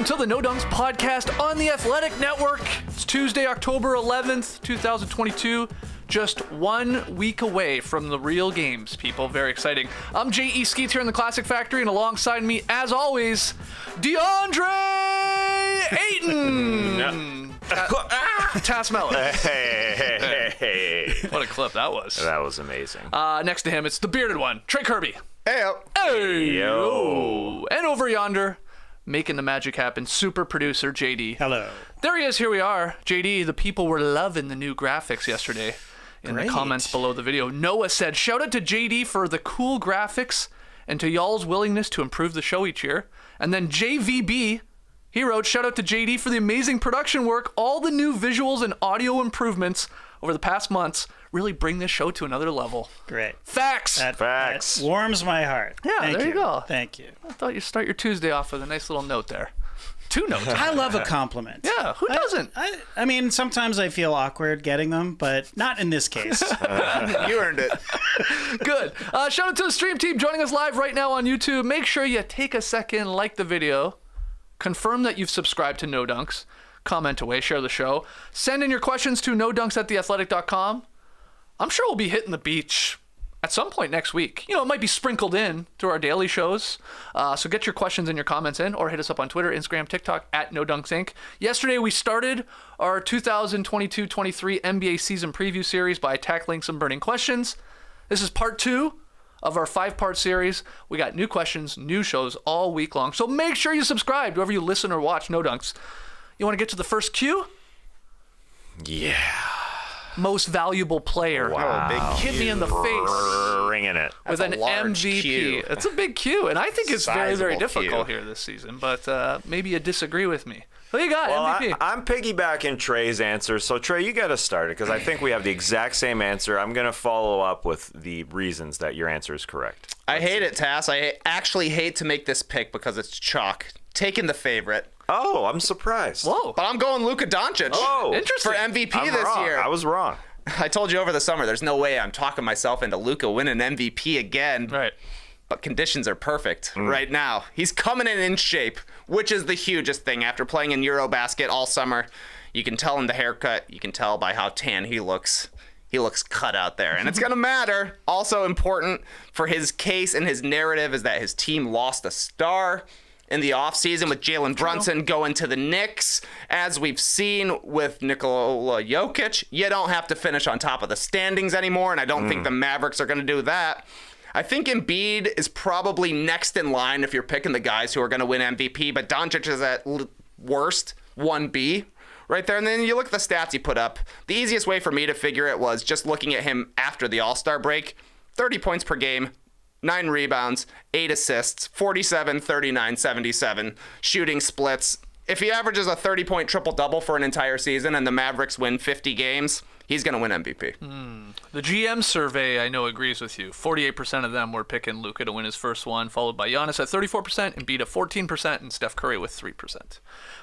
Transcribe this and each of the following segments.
welcome to the No Dunks podcast on the Athletic Network. It's Tuesday, October 11th, 2022. Just 1 week away from the real games, people. Very exciting. I'm J.E. Skeets here in the Classic Factory, and alongside me, as always, DeAndre Ayton! Tass Mellon. Hey. What a clip that was. That was amazing. Next to him, it's the bearded one, Trey Kirby. Hey, yo. And over yonder, making the magic happen, super producer JD. Hello. There he is. Here we are. JD, the people were loving the new graphics yesterday in the comments below the video. Noah said, shout out to JD for the cool graphics and to y'all's willingness to improve the show each year. And then JVB, he wrote, shout out to JD for the amazing production work. All the new visuals and audio improvements over the past months really bring this show to another level. Great. Facts. That warms my heart. Yeah, there you go. Thank you. I thought you'd start your Tuesday off with a nice little note there. 2 notes. I love a compliment. Yeah, who doesn't? I mean, sometimes I feel awkward getting them, but not in this case. You earned it. Good. Shout out to the stream team joining us live right now on YouTube. Make sure you take a second, like the video, confirm that you've subscribed to No Dunks, comment away, share the show, send in your questions to nodunks@theathletic.com. I'm sure we'll be hitting the beach at some point next week. You know, it might be sprinkled in through our daily shows. So get your questions and your comments in, or hit us up on Twitter, Instagram, TikTok, @NoDunksInc. Yesterday, we started our 2022-23 NBA season preview series by tackling some burning questions. This is part 2 of our 5-part series. We got new questions, new shows all week long. So make sure you subscribe wherever you listen or watch No Dunks. You want to get to the first cue? Yeah. Most valuable player. Wow. Big hit me in the face. Ringing it. With an MVP. Q. It's a big Q, and I think it's very, very Sizable difficult Q. here this season. But maybe you disagree with me. What do you got, Well, MVP? I'm piggybacking Trey's answer. So, Trey, you got to start it because I think we have the exact same answer. I'm going to follow up with the reasons that your answer is correct. I hate it, Tass. I actually hate to make this pick because it's chalk. Taking the favorite. Oh, I'm surprised. Whoa. But I'm going Luka Doncic. Oh, Interesting. For MVP I'm this wrong. year. I was wrong. I told you over the summer, there's no way I'm talking myself into Luka winning MVP again. Right. But conditions are perfect right now. He's coming in shape, which is the hugest thing. After playing in Eurobasket all summer, you can tell in the haircut, you can tell by how tan he looks. He looks cut out there, and it's going to matter. Also important for his case and his narrative is that his team lost a star in the offseason with Jalen Brunson going to the Knicks. As we've seen with Nikola Jokic, you don't have to finish on top of the standings anymore, and I don't think the Mavericks are going to do that. I think Embiid is probably next in line if you're picking the guys who are going to win MVP, but Doncic is at worst 1B right there. And then you look at the stats he put up. The easiest way for me to figure it was just looking at him after the All-Star break. 30 points per game, 9 rebounds, 8 assists, 47, 39, 77, shooting splits. If he averages a 30-point triple-double for an entire season and the Mavericks win 50 games, he's going to win MVP. The GM survey, I know, agrees with you. 48% of them were picking Luka to win his first one, followed by Giannis at 34%, Embiid at 14%, and Steph Curry with 3%.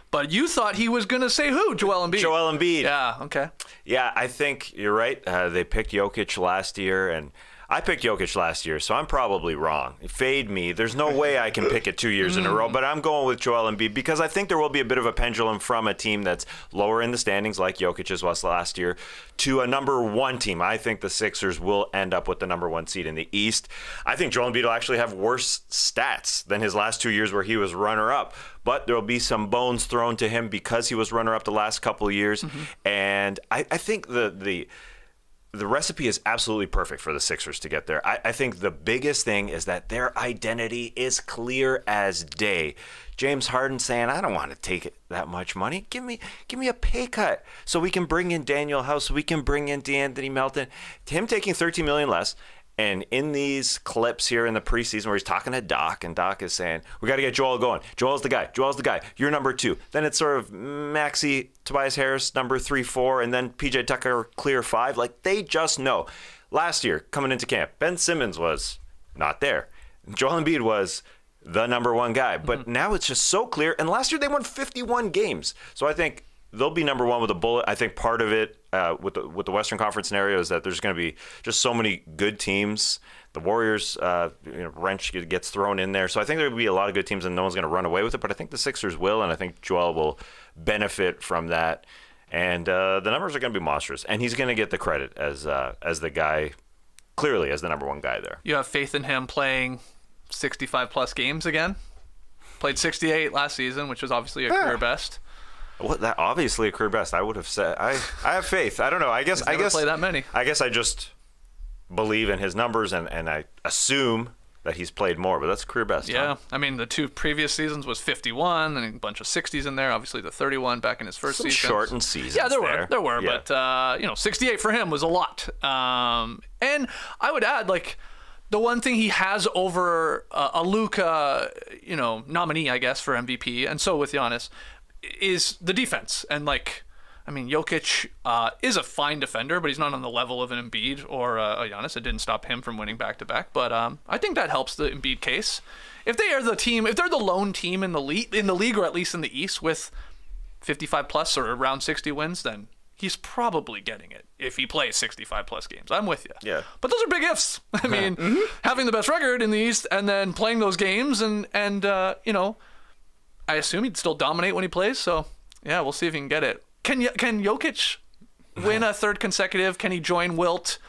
But you thought he was going to say who? Joel Embiid. Joel Embiid. Yeah, okay. Yeah, I think you're right. They picked Jokic last year, and I picked Jokic last year, so I'm probably wrong. Fade me. There's no way I can pick it 2 years in a row, but I'm going with Joel Embiid because I think there will be a bit of a pendulum from a team that's lower in the standings, like Jokic's was last year, to a number 1 team. I think the Sixers will end up with the number 1 seed in the East. I think Joel Embiid will actually have worse stats than his last 2 years where he was runner-up, but there will be some bones thrown to him because he was runner-up the last couple of years, and I think the recipe is absolutely perfect for the Sixers to get there. I think the biggest thing is that their identity is clear as day. James Harden saying, I don't want to take that much money. Give me a pay cut so we can bring in Daniel House, so we can bring in DeAnthony Melton. Him taking $13 million less. And in these clips here in the preseason where he's talking to Doc, and Doc is saying, we got to get Joel going. Joel's the guy. You're number 2. Then it's sort of Maxey, Tobias Harris, number 3, 4, and then PJ Tucker, clear 5. Like, they just know. Last year, coming into camp, Ben Simmons was not there. Joel Embiid was the number 1 guy. But now it's just so clear. And last year, they won 51 games. So I think they'll be number 1 with a bullet. I think part of it with the Western Conference scenario is that there's going to be just so many good teams. The Warriors wrench gets thrown in there, so I think there will be a lot of good teams, and no one's going to run away with it. But I think the Sixers will, and I think Joel will benefit from that. And the numbers are going to be monstrous, and he's going to get the credit as the guy, clearly as the number one guy there. You have faith in him playing 65-plus games again? Played 68 last season, which was obviously a career best. Well, that obviously a career best. I would have said I have faith. I don't know. I guess play that many. I guess I just believe in his numbers, and I assume that he's played more, but that's career best. Yeah, huh? I mean, the 2 previous seasons was 51 and a bunch of 60s in there. Obviously, the 31 back in his first season. Shortened seasons. Yeah, there were, yeah. But 68 for him was a lot. And I would add, like, the one thing he has over a Luka, nominee, I guess, for MVP, and so with Giannis, is the defense. And like, I mean, Jokic is a fine defender, but he's not on the level of an Embiid or a Giannis. It didn't stop him from winning back-to-back. But I think that helps the Embiid case. If they are the team, if they're the lone team in the league, or at least in the East, with 55-plus or around 60 wins, then he's probably getting it if he plays 65-plus games. I'm with you. Yeah. But those are big ifs. I mean, having the best record in the East and then playing those games and I assume he'd still dominate when he plays. So, yeah, we'll see if he can get it. Can Jokic win a third consecutive? Can he join Wilt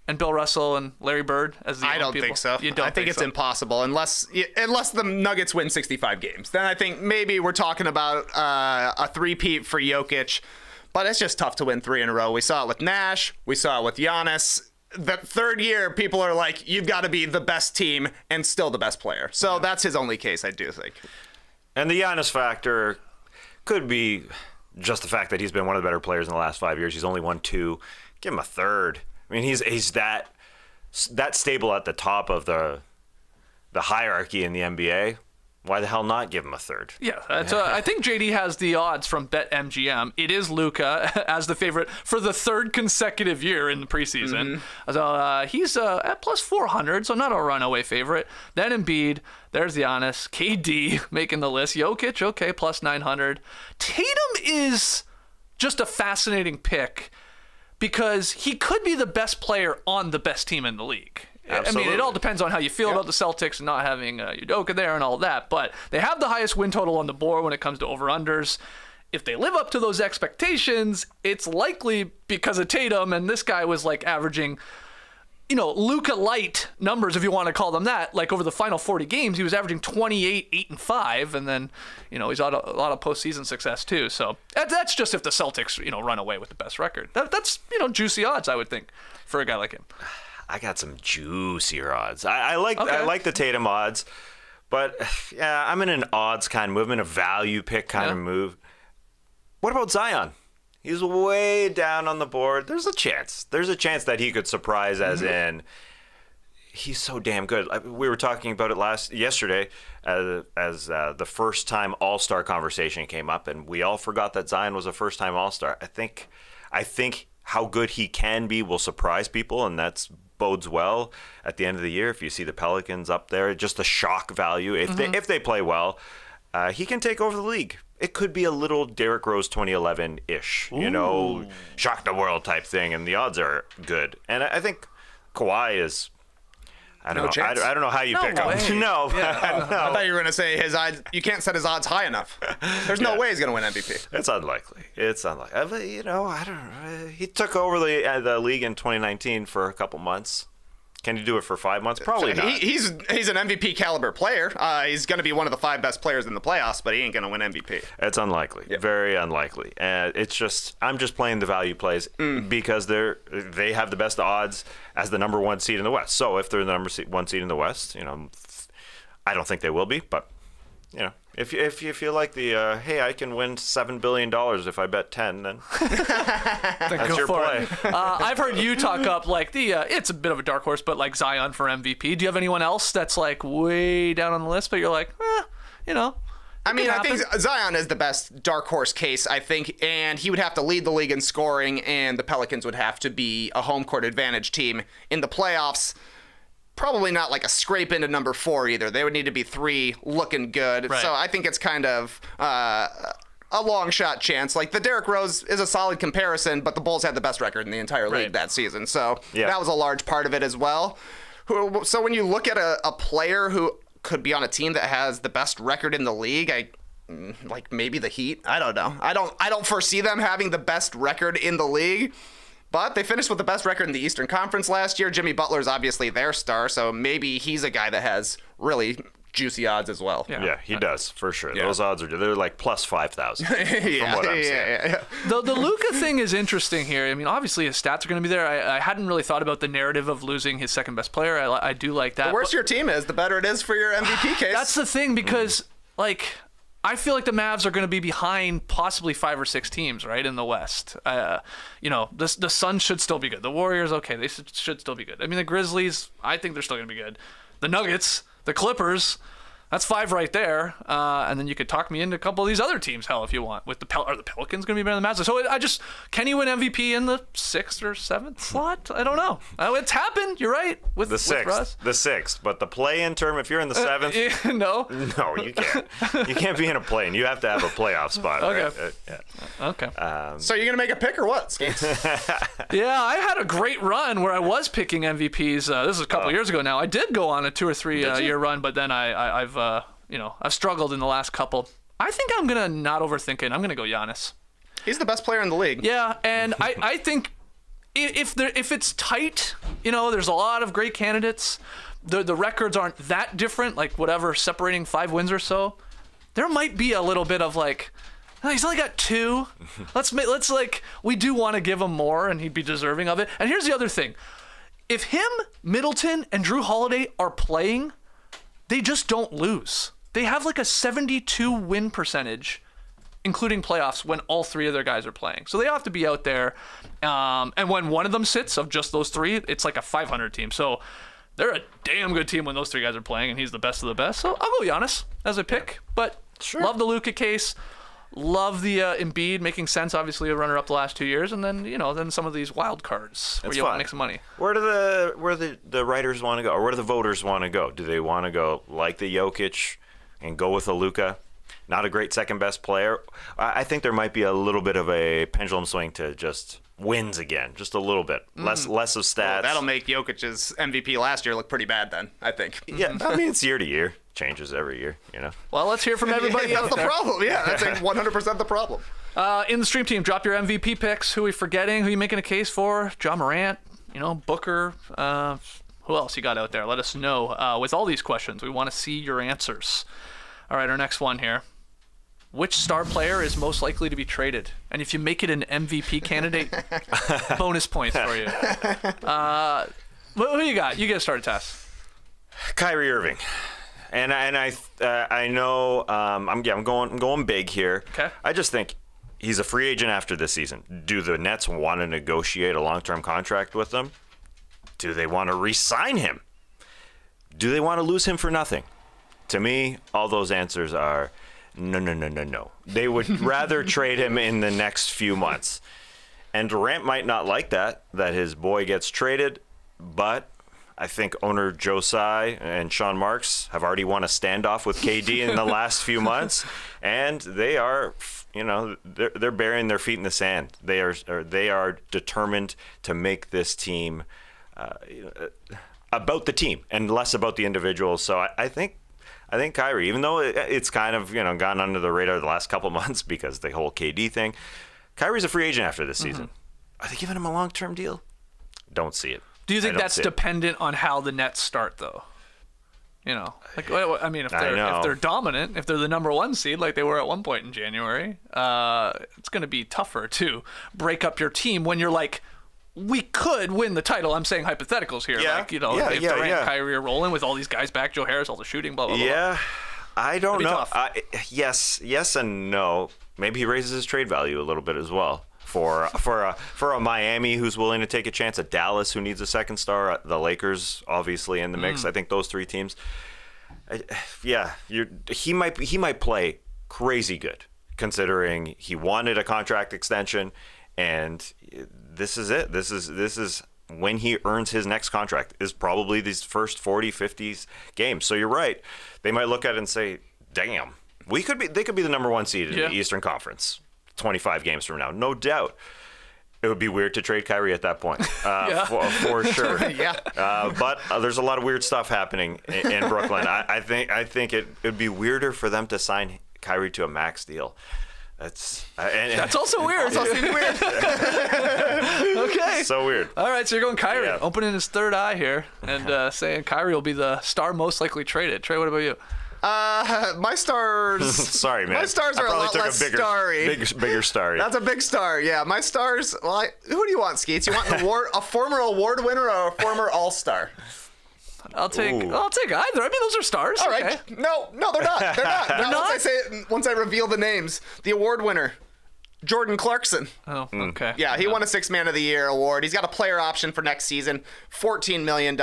and Bill Russell and Larry Bird as the I don't people? think so. You don't I think it's so? impossible unless the Nuggets win 65 games. Then I think maybe we're talking about a three-peat for Jokic. But it's just tough to win 3 in a row. We saw it with Nash. We saw it with Giannis. The third year, people are like, you've got to be the best team and still the best player. So that's his only case, I do think. And the Giannis factor could be just the fact that he's been one of the better players in the last 5 years. He's only won 2. Give him a third. I mean, he's that stable at the top of the hierarchy in the NBA. Why the hell not give him a third? Yeah, I think JD has the odds from BetMGM. It is Luka as the favorite for the third consecutive year in the preseason. So he's at plus 400, so not a runaway favorite. Then Embiid, there's Giannis, KD making the list. Jokic, okay, plus 900. Tatum is just a fascinating pick because he could be the best player on the best team in the league. Absolutely. I mean, it all depends on how you feel about the Celtics and not having Udoka there and all that. But they have the highest win total on the board when it comes to over-unders. If they live up to those expectations, it's likely because of Tatum. And this guy was like averaging, Luka light numbers, if you want to call them that. Like over the final 40 games, he was averaging 28, 8, and 5. And then, he's had a lot of postseason success too. So that's just if the Celtics, run away with the best record. That's juicy odds, I would think, for a guy like him. I got some juicier odds. I like the Tatum odds, but yeah, I'm in an odds kind of move, I'm in a value pick kind of move. What about Zion? He's way down on the board. There's a chance that he could surprise, as in he's so damn good. We were talking about it yesterday as the first time All-Star conversation came up, and we all forgot that Zion was a first time All-Star. I think how good he can be will surprise people, and that's bodes well at the end of the year. If you see the Pelicans up there, just the shock value. If they play well, he can take over the league. It could be a little Derrick Rose 2011-ish, shock the world type thing, and the odds are good. And I think Kawhi is. I don't know. I don't know how you pick him. No. I thought you were going to say his odds. You can't set his odds high enough. There's no way he's going to win MVP. It's unlikely. I don't know. He took over the league in 2019 for a couple months. Can he do it for 5 months? Probably not. He's an MVP caliber player. He's going to be one of the 5 best players in the playoffs, but he ain't going to win MVP. It's unlikely. Yep. Very unlikely. I'm just playing the value plays because they have the best odds as the number 1 seed in the West. So if they're the number 1 seed in the West, I don't think they will be, but if you feel like the hey, I can win $7 billion if I bet 10, then that's your play. I've heard you talk up like it's a bit of a dark horse, but like Zion for MVP. Do you have anyone else that's like way down on the list, but you're like, I think Zion is the best dark horse case, I think, and he would have to lead the league in scoring, and the Pelicans would have to be a home court advantage team in the playoffs. Probably not like a scrape into number 4 either. They would need to be 3 looking good. Right. So I think it's kind of a a long shot chance. Like the Derrick Rose is a solid comparison, but the Bulls had the best record in the entire league that season. So that was a large part of it as well. So when you look at a player who could be on a team that has the best record in the league, like maybe the Heat. I don't know. I don't foresee them having the best record in the league. But they finished with the best record in the Eastern Conference last year. Jimmy Butler's obviously their star, so maybe he's a guy that has really juicy odds as well. Yeah, he does, for sure. Those odds they're like plus 5,000 from what I'm saying. The Luka thing is interesting here. I mean, obviously his stats are going to be there. I hadn't really thought about the narrative of losing his second best player. I do like that. The worse your team is, the better it is for your MVP case. That's the thing, because I feel like the Mavs are going to be behind possibly 5 or 6 teams, right, in the West. The Suns should still be good. The Warriors, okay, they should still be good. I mean, the Grizzlies, I think they're still going to be good. The Nuggets, the Clippers, that's 5 right there. And then you could talk me into a couple of these other teams, hell, if you want. With are the Pelicans going to be better than the Mavs? So can you win MVP in the 6th or 7th slot? I don't know. It's happened. You're right. With the 6th. Russ. The 6th. But the play-in term, if you're in the 7th. No, you can't. You can't be in a play-in. You have to have a playoff spot. Okay. Right? Okay. So you're going to make a pick or what, Skates? Yeah, I had a great run where I was picking MVPs. This is a couple years ago now. I did go on a 2 or 3 year run, but then I've struggled in the last couple. I think I'm gonna not overthink it. I'm gonna go Giannis. He's the best player in the league. Yeah, and I think if it's tight, there's a lot of great candidates. The records aren't that different, like whatever, separating 5 wins or so. There might be a little bit of like, he's only got 2. Let's we do want to give him more, and he'd be deserving of it. And here's the other thing: if him, Middleton, and Drew Holiday are playing, they just don't lose. They have like a 72 win percentage, including playoffs, when all 3 of their guys are playing. So they have to be out there. And when one of them sits, of just those 3, it's like a 500 team. So they're a damn good team when those 3 guys are playing, and he's the best of the best. So I'll go Giannis as a pick. But love the Luka case. Love the Embiid, making sense, obviously, a runner-up the last 2 years. And then, then some of these wild cards where you want to make some money. Where do the writers want to go? Or where do the voters want to go? Do they want to go like the Jokic and go with a Luka? Not a great second-best player. I think there might be a little bit of a pendulum swing to just wins again, just a little bit. Less of stats. Well, that'll make Jokic's MVP last year look pretty bad then, I think. Yeah, I mean, it's year to year. Changes every year, Well, let's hear from everybody That's out the there. problem. Yeah, that's like 100% the problem. In the stream team, drop your MVP picks. Who are we forgetting? Who are you making a case for? John Morant, Booker. Who else you got out there? Let us know. With all these questions, we want to see your answers. All right, our next one here. Which star player is most likely to be traded? And if you make it an MVP candidate, bonus points for you. Who you got? You get started, Tess. Kyrie Irving. And I know I'm going big here. Okay. I just think he's a free agent after this season. Do the Nets want to negotiate a long-term contract with him? Do they want to re-sign him? Do they want to lose him for nothing? To me, all those answers are no. They would rather trade him in the next few months. And Durant might not like that his boy gets traded, but I think owner Joe Tsai and Sean Marks have already won a standoff with KD in the last few months, and they are, they're burying their feet in the sand. They are determined to make this team about the team and less about the individuals. So I think Kyrie, even though it's kind of gone under the radar the last couple months because the whole KD thing, Kyrie's a free agent after this season. Are they giving him a long-term deal? Don't see it. Do you think that's dependent on how the Nets start, though? If they're dominant, if they're the number 1 seed like they were at one point in January, it's going to be tougher to break up your team when you're like, we could win the title. I'm saying hypotheticals here. Yeah. If Durant and Kyrie are rolling with all these guys back, Joe Harris, all the shooting, blah, blah, blah. Yeah, I don't know. Yes and no. Maybe he raises his trade value a little bit as well. For a Miami who's willing to take a chance, a Dallas who needs a second star, the Lakers obviously in the mix. I think those 3 teams. He might play crazy good considering he wanted a contract extension, and this is it. This is when he earns his next contract is probably these first 40, 50 games. So you're right. They might look at it and say, damn. They could be the number 1 seed in Yeah. the Eastern Conference 25 games from now, no doubt. It would be weird to trade Kyrie at that point, for sure. Yeah. But there's a lot of weird stuff happening in Brooklyn. I think it would be weirder for them to sign Kyrie to a max deal. That's also weird. Also seems weird. Okay. so weird. All right, so you're going Kyrie, Yeah. opening his third eye here, and saying Kyrie will be the star most likely traded. Trey, what about you? My stars. Sorry, man. My stars are a lot less starry. Bigger starry. That's a big star. Yeah, my stars. Well, who do you want, Skeets? You want a former award winner or a former All-Star? I'll take either. I mean, those are stars. All right. Okay. No, they're not. They're not. They're not? Once I reveal the names, the award winner, Jordan Clarkson. Oh, okay. Yeah, he won a Sixth Man of the Year award. He's got a player option for next season, $14 million.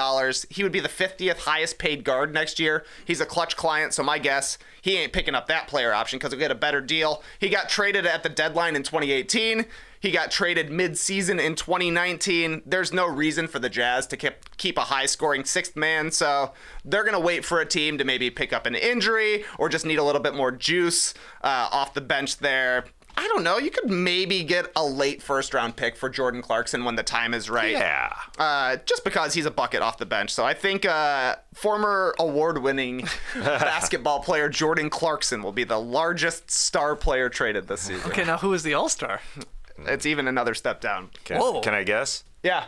He would be the 50th highest paid guard next year. He's a Clutch client, so my guess, he ain't picking up that player option because he'll get a better deal. He got traded at the deadline in 2018. He got traded mid-season in 2019. There's no reason for the Jazz to keep a high-scoring sixth man, so they're going to wait for a team to maybe pick up an injury or just need a little bit more juice off the bench there. I don't know. You could maybe get a late first-round pick for Jordan Clarkson when the time is right. Yeah. Just because he's a bucket off the bench. So I think former award-winning basketball player Jordan Clarkson will be the largest star player traded this season. Okay, now who is the All-Star? It's even another step down. Whoa. Can I guess? Yeah.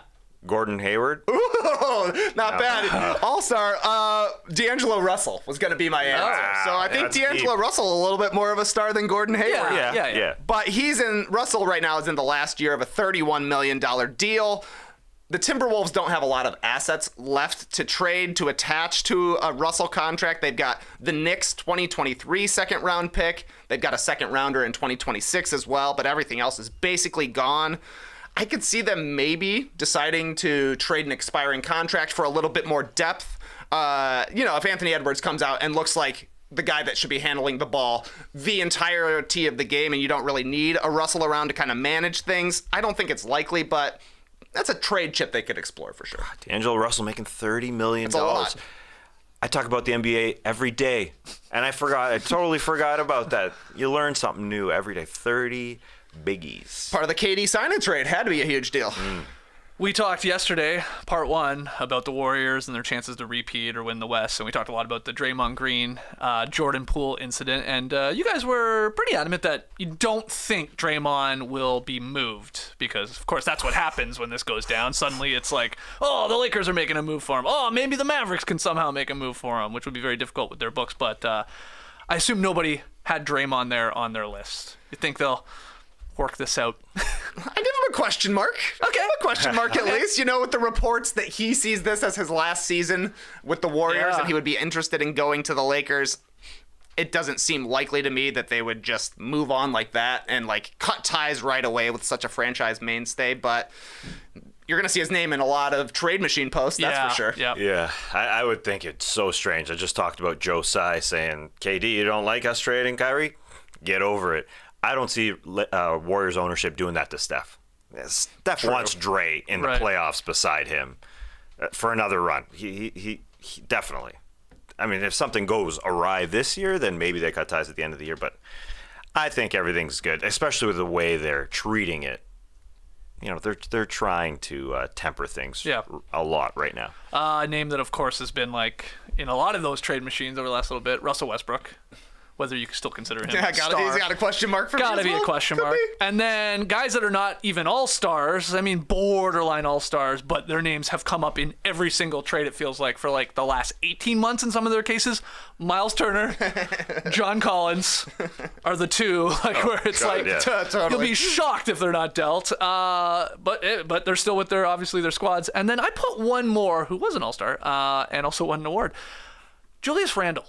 Gordon Hayward? Ooh, not bad. All-star, D'Angelo Russell was going to be my answer. So I think that's D'Angelo deep. Russell a little bit more of a star than Gordon Hayward. Yeah. But Russell right now is in the last year of a $31 million deal. The Timberwolves don't have a lot of assets left to trade to attach to a Russell contract. They've got the Knicks 2023 second round pick. They've got a second rounder in 2026 as well, but everything else is basically gone. I could see them maybe deciding to trade an expiring contract for a little bit more depth. If Anthony Edwards comes out and looks like the guy that should be handling the ball the entirety of the game and you don't really need a Russell around to kind of manage things, I don't think it's likely, but that's a trade chip they could explore for sure. D'Angelo Russell making $30 million. That's a lot. I talk about the NBA every day, and I totally forgot about that. You learn something new every day. 30 biggies. Part of the KD sign and trade had to be a huge deal. We talked yesterday, part one, about the Warriors and their chances to repeat or win the West, and we talked a lot about the Draymond Green, Jordan Poole incident, and you guys were pretty adamant that you don't think Draymond will be moved, because, of course, that's what happens when this goes down. Suddenly it's like, oh, the Lakers are making a move for him. Oh, maybe the Mavericks can somehow make a move for him, which would be very difficult with their books, but I assume nobody had Draymond there on their list. You think they'll work this out? I give him a question mark. Okay. A question mark at least. With the reports that he sees this as his last season with the Warriors Yeah. and he would be interested in going to the Lakers. It doesn't seem likely to me that they would just move on like that and cut ties right away with such a franchise mainstay, but you're going to see his name in a lot of trade machine posts, that's for sure. Yeah. Yeah, I would think it's so strange. I just talked about Joe Tsai saying, KD, you don't like us trading Kyrie? Get over it. I don't see Warriors ownership doing that to Steph. Steph wants Dre in the playoffs beside him for another run. He definitely. I mean, if something goes awry this year, then maybe they cut ties at the end of the year. But I think everything's good, especially with the way they're treating it. They're trying to temper things a lot right now. A name that, of course, has been in a lot of those trade machines over the last little bit, Russell Westbrook. Whether you can still consider him a star. He's got a question mark for me. Gotta as be well. a question Could mark. be. And then guys that are not even all-stars, I mean borderline all-stars, but their names have come up in every single trade, it feels like, for the last 18 months in some of their cases. Miles Turner, John Collins are the two, where it's Totally. you'll be shocked if they're not dealt. But they're still with their squads. And then I put one more who was an all-star and also won an award. Julius Randle.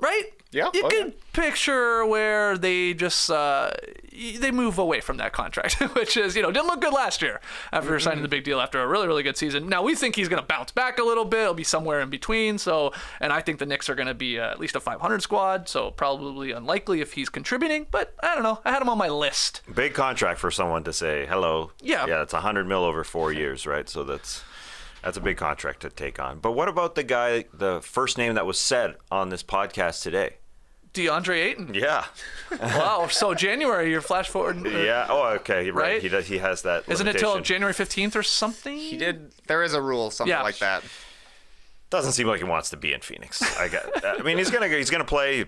Right? Yeah. You can picture where they just they move away from that contract, which is, didn't look good last year after signing the big deal after a really, really good season. Now we think he's going to bounce back a little bit. It'll be somewhere in between. And I think the Knicks are going to be at least a 500 squad, so probably unlikely if he's contributing, but I don't know. I had him on my list. Big contract for someone to say hello. Yeah. Yeah, it's $100 million over 4 years, right? So that's a big contract to take on. But what about the guy, the first name that was said on this podcast today? DeAndre Ayton. Yeah. Wow. So January, you're flash forward. Yeah. Oh, okay. You're right. Right? He does. He has that. Isn't it till limitation. January 15th or something? He did. There is a rule, something Yeah. like that. Doesn't seem like he wants to be in Phoenix. I mean, he's gonna play.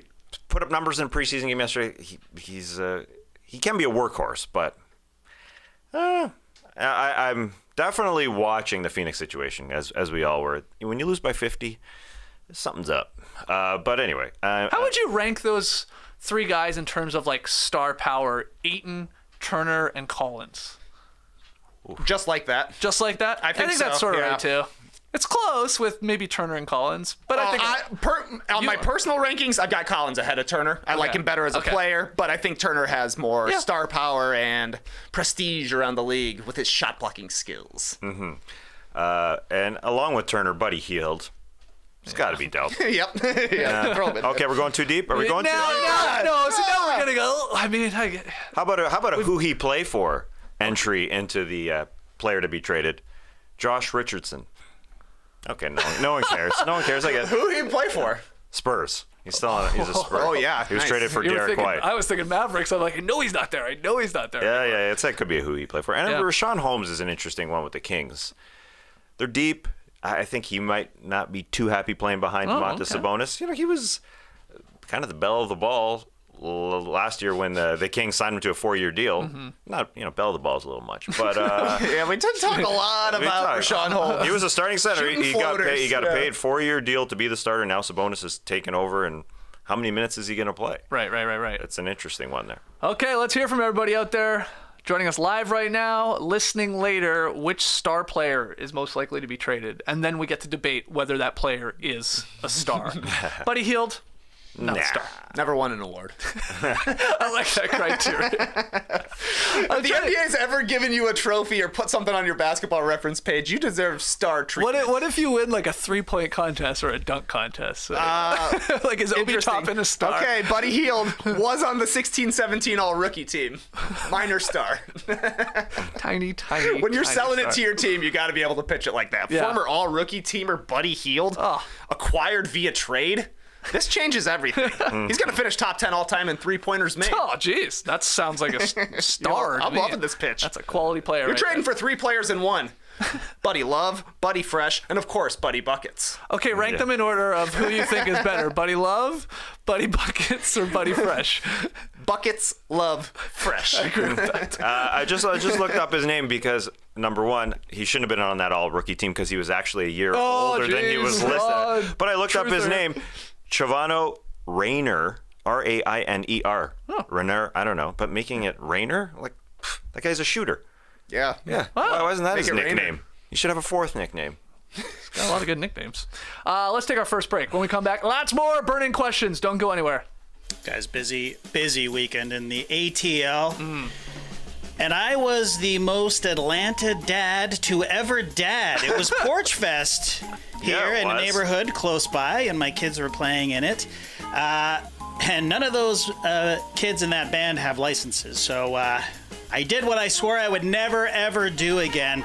Put up numbers in a preseason game yesterday. He can be a workhorse, but I'm definitely watching the Phoenix situation as we all were. When you lose by 50, something's up. But anyway, How would you rank those three guys in terms of like star power? Ayton, Turner, and Collins. Just like that. Just like that? I think that's so, sort of yeah. right too. It's close with maybe Turner and Collins, but I think On my personal rankings, I've got Collins ahead of Turner. I like him better as a player, but I think Turner has more star power and prestige around the league with his shot blocking skills. Mm-hmm. And along with Turner, Buddy Hield. It's got to be dope. Yep. Yeah. Throw him in. Okay, we're going too deep. Are we going too deep? No. So now we're gonna go. I mean, How about a who he play for entry into the player to be traded? Josh Richardson. Okay, no one cares. No one cares. I guess Who did he play for? Spurs. He's still on. He's a Spurs. Oh, yeah. He was Nice. traded for you were Derek thinking, White. I was thinking Mavericks. I'm like, I know he's not there. Yeah. That could be a who he played for. And Yeah. Rashawn Holmes is an interesting one with the Kings. They're deep. I think he might not be too happy playing behind Domantas Sabonis. You know, he was kind of the belle of the ball last year when the Kings signed him to a 4-year deal. Mm-hmm. Not, bell of the ball is a little much, but Yeah, we did talk a lot about Rashawn Holmes. he was a starting center. Shooting He got floaters, a yeah. paid 4-year deal to be the starter. Now Sabonis has taken over, and how many minutes is he going to play? Right. It's an interesting one there. Okay, let's hear from everybody out there joining us live right now, listening later. Which star player is most likely to be traded, and then we get to debate whether that player is a star. Buddy Hield. Not a star. Never won an award. I like that criteria. If the NBA's ever given you a trophy or put something on your basketball reference page, you deserve star treatment. What if you win like a 3-point contest or a dunk contest? Like is Obi Interesting. Toppin a star? Okay, Buddy Hield was on the 16-17 All-Rookie team. Minor star. Tiny. When you're tiny selling star. it to your team, you got to be able to pitch it like that. Yeah. Former All-Rookie teamer Buddy Hield, acquired via trade. This changes everything. He's going to finish top 10 all-time in three-pointers made. Oh, jeez. That sounds like a star. to I'm me. loving this pitch. That's a quality player. You're right trading there. for 3 players in one. Buddy Love, Buddy Fresh, and of course, Buddy Buckets. Okay, rank them in order of who you think is better: Buddy Love, Buddy Buckets, or Buddy Fresh. Buckets, Love, Fresh. I agree with that. I just looked up his name because, number one, he shouldn't have been on that all-rookie team because he was actually a year older than he was geez. listed. But I looked up his Truther. name, Chavano Rainer, Rainer. Rainer, I don't know, but making it Rainer, like that guy's a shooter. Yeah. Yeah. Why wasn't that Make his it Rainer. nickname? He should have a 4th nickname. Got a lot of good nicknames. Let's take our first break. When we come back, lots more burning questions. Don't go anywhere. Guys, busy weekend in the ATL. And I was the most Atlanta dad to ever dad. It was Porch Fest here Yeah, it in a was. neighborhood close by, and my kids were playing in it. And none of those kids in that band have licenses. So I did what I swore I would never, ever do again.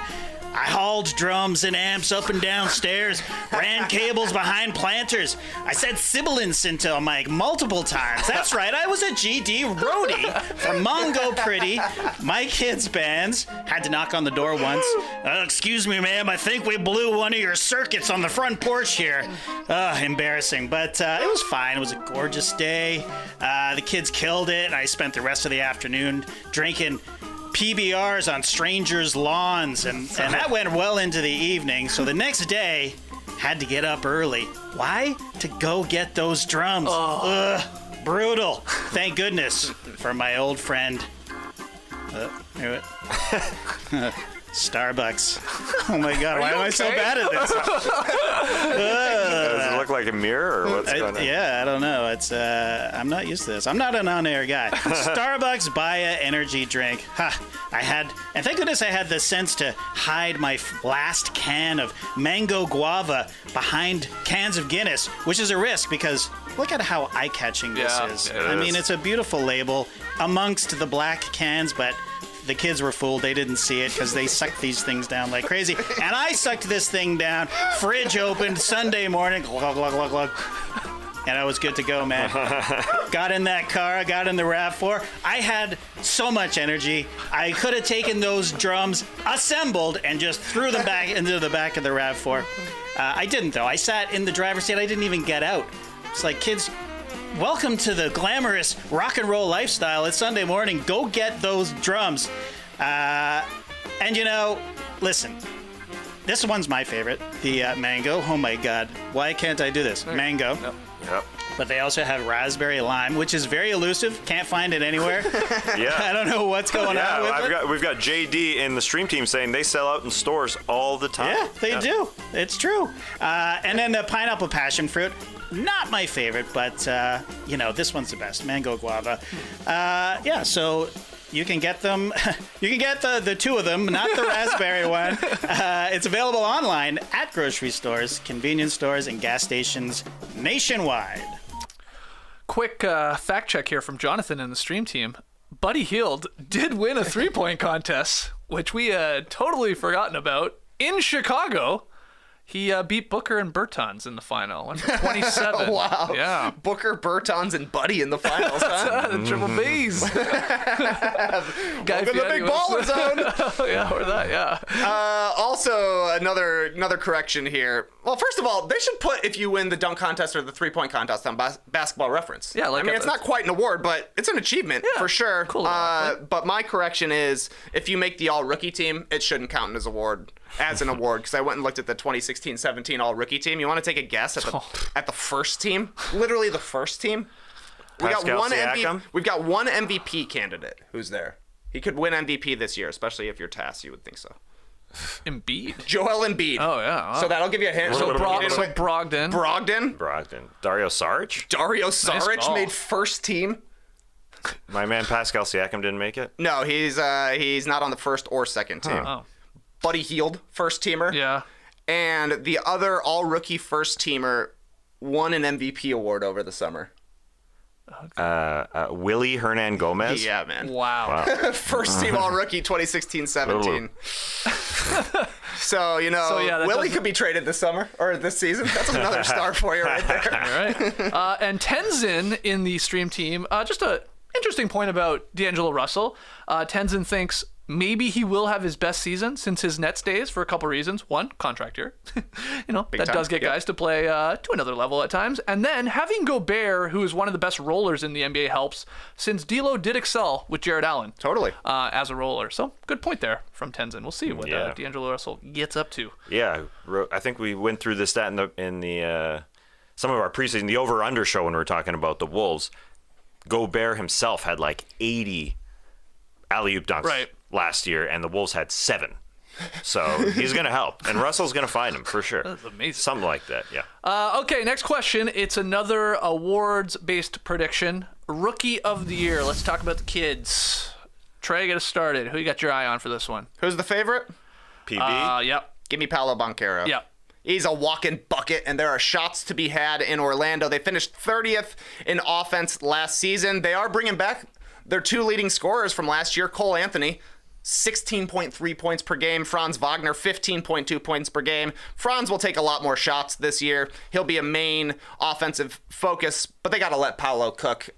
I hauled drums and amps up and down stairs, ran cables behind planters. I said sibilance into a mic multiple times. That's right, I was a GD roadie for Mongo Pretty, my kids' bands. Had to knock on the door once. Excuse me, ma'am, I think we blew one of your circuits on the front porch here. Embarrassing, but it was fine. It was a gorgeous day. The kids killed it. I spent the rest of the afternoon drinking PBRs on strangers' lawns, and that went well into the evening. So the next day, had to get up early. Why? To go get those drums. Ugh, brutal. Thank goodness for my old friend. Starbucks. Oh my God, why am I so okay? bad at this? Does it look like a mirror or what's going on? Yeah, I don't know. It's I'm not used to this. I'm not an on-air guy. Starbucks Baya energy drink. I had, and thank goodness I had the sense to hide my last can of mango guava behind cans of Guinness, which is a risk because look at how eye-catching this Yeah, is. it I is. mean, it's a beautiful label amongst the black cans, but the kids were fooled. They didn't see it because they sucked these things down like crazy. And I sucked this thing down. Fridge opened Sunday morning. Glug, glug, glug, glug. and I was good to go, man. Got in that car, got in the RAV4. I had so much energy. I could have taken those drums assembled and just threw them back into the back of the RAV4. I didn't, though. I sat in the driver's seat. I didn't even get out. It's like, kids, welcome to the glamorous rock and roll lifestyle. It's Sunday morning. Go get those drums. And, you know, listen, this one's my favorite, the mango. Oh, my God. Why can't I do this? Mango. Yep. But they also have raspberry lime, which is very elusive. Can't find it anywhere. Yeah. I don't know what's going on with it. We've got JD in the stream team saying they sell out in stores all the time. Yeah, they do. It's true. And then the pineapple passion fruit. Not my favorite, but, you know, this one's the best. Mango guava. Yeah, so you can get them. You can get the two of them, not the raspberry one. It's available online at grocery stores, convenience stores, and gas stations nationwide. Quick fact check here from Jonathan and the stream team. Buddy Hield did win a three-point contest, which we had totally forgotten about, in Chicago. He beat Booker and Bertans in the final. Went for 27. Wow. Yeah. Booker, Bertans, and Buddy in the finals, huh? The triple B's. Welcome to the big baller zone. Yeah, or that, yeah. Also, another correction here. Well, first of all, they should put if you win the dunk contest or the three-point contest on Basketball Reference. Yeah, like I mean, it's not quite an award, but it's an achievement for sure. Cool enough, but my correction is, if you make the All-Rookie team, it shouldn't count as an award, because I went and looked at the 2016-17 All-Rookie team. You want to take a guess at the first team? Literally the first team. Pascal Siakam? We've got one MVP candidate who's there. He could win MVP this year, especially if you're TAS. You would think so. Embiid. Joel Embiid. Oh, yeah. So that'll give you a hint. So Brogdon. Brogdon. Dario Saric? Dario Saric call. made first team. My man Pascal Siakam didn't make it? No, he's not on the first or second team. Oh. Buddy Hield, first teamer. Yeah. And the other all-rookie first teamer won an MVP award over the summer. Willie Hernan Gomez? Yeah, man. Wow. First team all-rookie 2016-17. So, you know, So, yeah, that Willie doesn't- could be traded this summer or this season. That's another star for you right there. All right. And Tenzin in the stream team, just a interesting point about D'Angelo Russell. Tenzin thinks maybe he will have his best season since his Nets days for a couple reasons. One, contract year. That time. does get guys to play to another level at times. And then having Gobert, who is one of the best rollers in the NBA, helps, since D'Lo did excel with Jared Allen. Totally. As a roller. So good point there from Tenzin. We'll see what Yeah. D'Angelo Russell gets up to. Yeah, I think we went through this stat in the some of our preseason, the over/under show when we were talking about the Wolves. Gobert himself had like 80 alley-oop dunks last year, and the Wolves had 7. So he's going to help, and Russell's going to find him for sure. That's amazing. Something like that, yeah. Okay, next question. It's another awards-based prediction. Rookie of the Year. Let's talk about the kids. Trey, get us started. Who you got your eye on for this one? Who's the favorite? PB? Yep. Give me Paolo Banchero. Yep. He's a walking bucket, and there are shots to be had in Orlando. They finished 30th in offense last season. They are bringing back their 2 leading scorers from last year, Cole Anthony, 16.3 points per game. Franz Wagner, 15.2 points per game. Franz will take a lot more shots this year. He'll be a main offensive focus, but they got to let Paolo cook.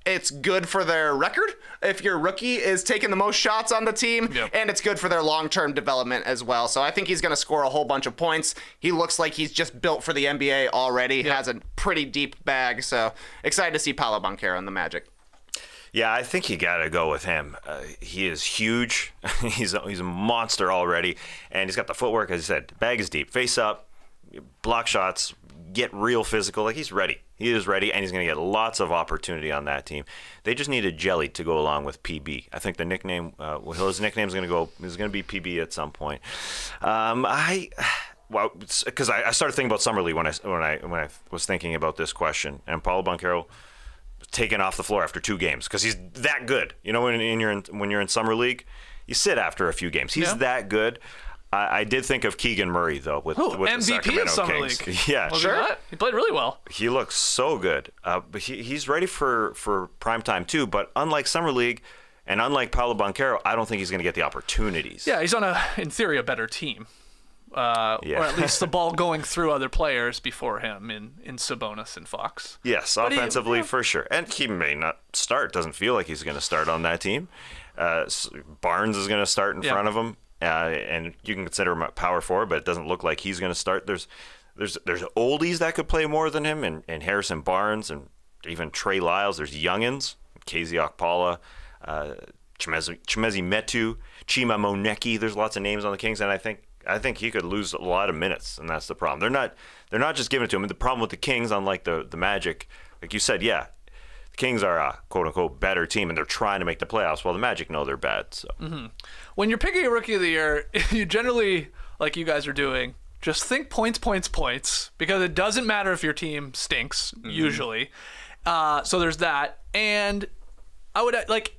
It's good for their record if your rookie is taking the most shots on the team, and it's good for their long-term development as well. So I think he's going to score a whole bunch of points. He looks like he's just built for the NBA already. Has a pretty deep bag, so excited to see Paolo Banchero in the Magic. Yeah, I think you got to go with him. He is huge. he's a monster already, and he's got the footwork, as I said. Bag is deep. Face up, block shots, get real physical. Like, he's ready. He is ready, and he's going to get lots of opportunity on that team. They just need a jelly to go along with PB. I think the nickname, his nickname is going to be PB at some point. Because I started thinking about Summer League when I was thinking about this question, and Paolo Banchero taken off the floor after 2 games because he's that good. You know, when you're in Summer League, you sit after a few games. He's that good. I did think of Keegan Murray though with the MVP Sacramento of Summer Kings. League. Yeah, Was sure. He not? He played really well. He looks so good. But he's ready for prime time too. But unlike Summer League and unlike Paolo Banchero, I don't think he's going to get the opportunities. Yeah, he's on in theory, a better team. or at least the ball going through other players before him in Sabonis and Fox. Yes, offensively for sure. And he may not start. Doesn't feel like he's going to start on that team. Barnes is going to start in front of him, and you can consider him a power forward, but it doesn't look like he's going to start. There's oldies that could play more than him, and Harrison Barnes, and even Trey Lyles. There's youngins, KZ Okpala, Chimezi Metu, Chima Moneki. There's lots of names on the Kings, and I think he could lose a lot of minutes, and that's the problem. They're not just giving it to him. And the problem with the Kings, unlike the Magic, like you said, the Kings are a quote unquote better team, and they're trying to make the playoffs. While the Magic know they're bad. So when you're picking a rookie of the year, you generally, like you guys are doing, just think points, because it doesn't matter if your team stinks usually. So there's that, and I would like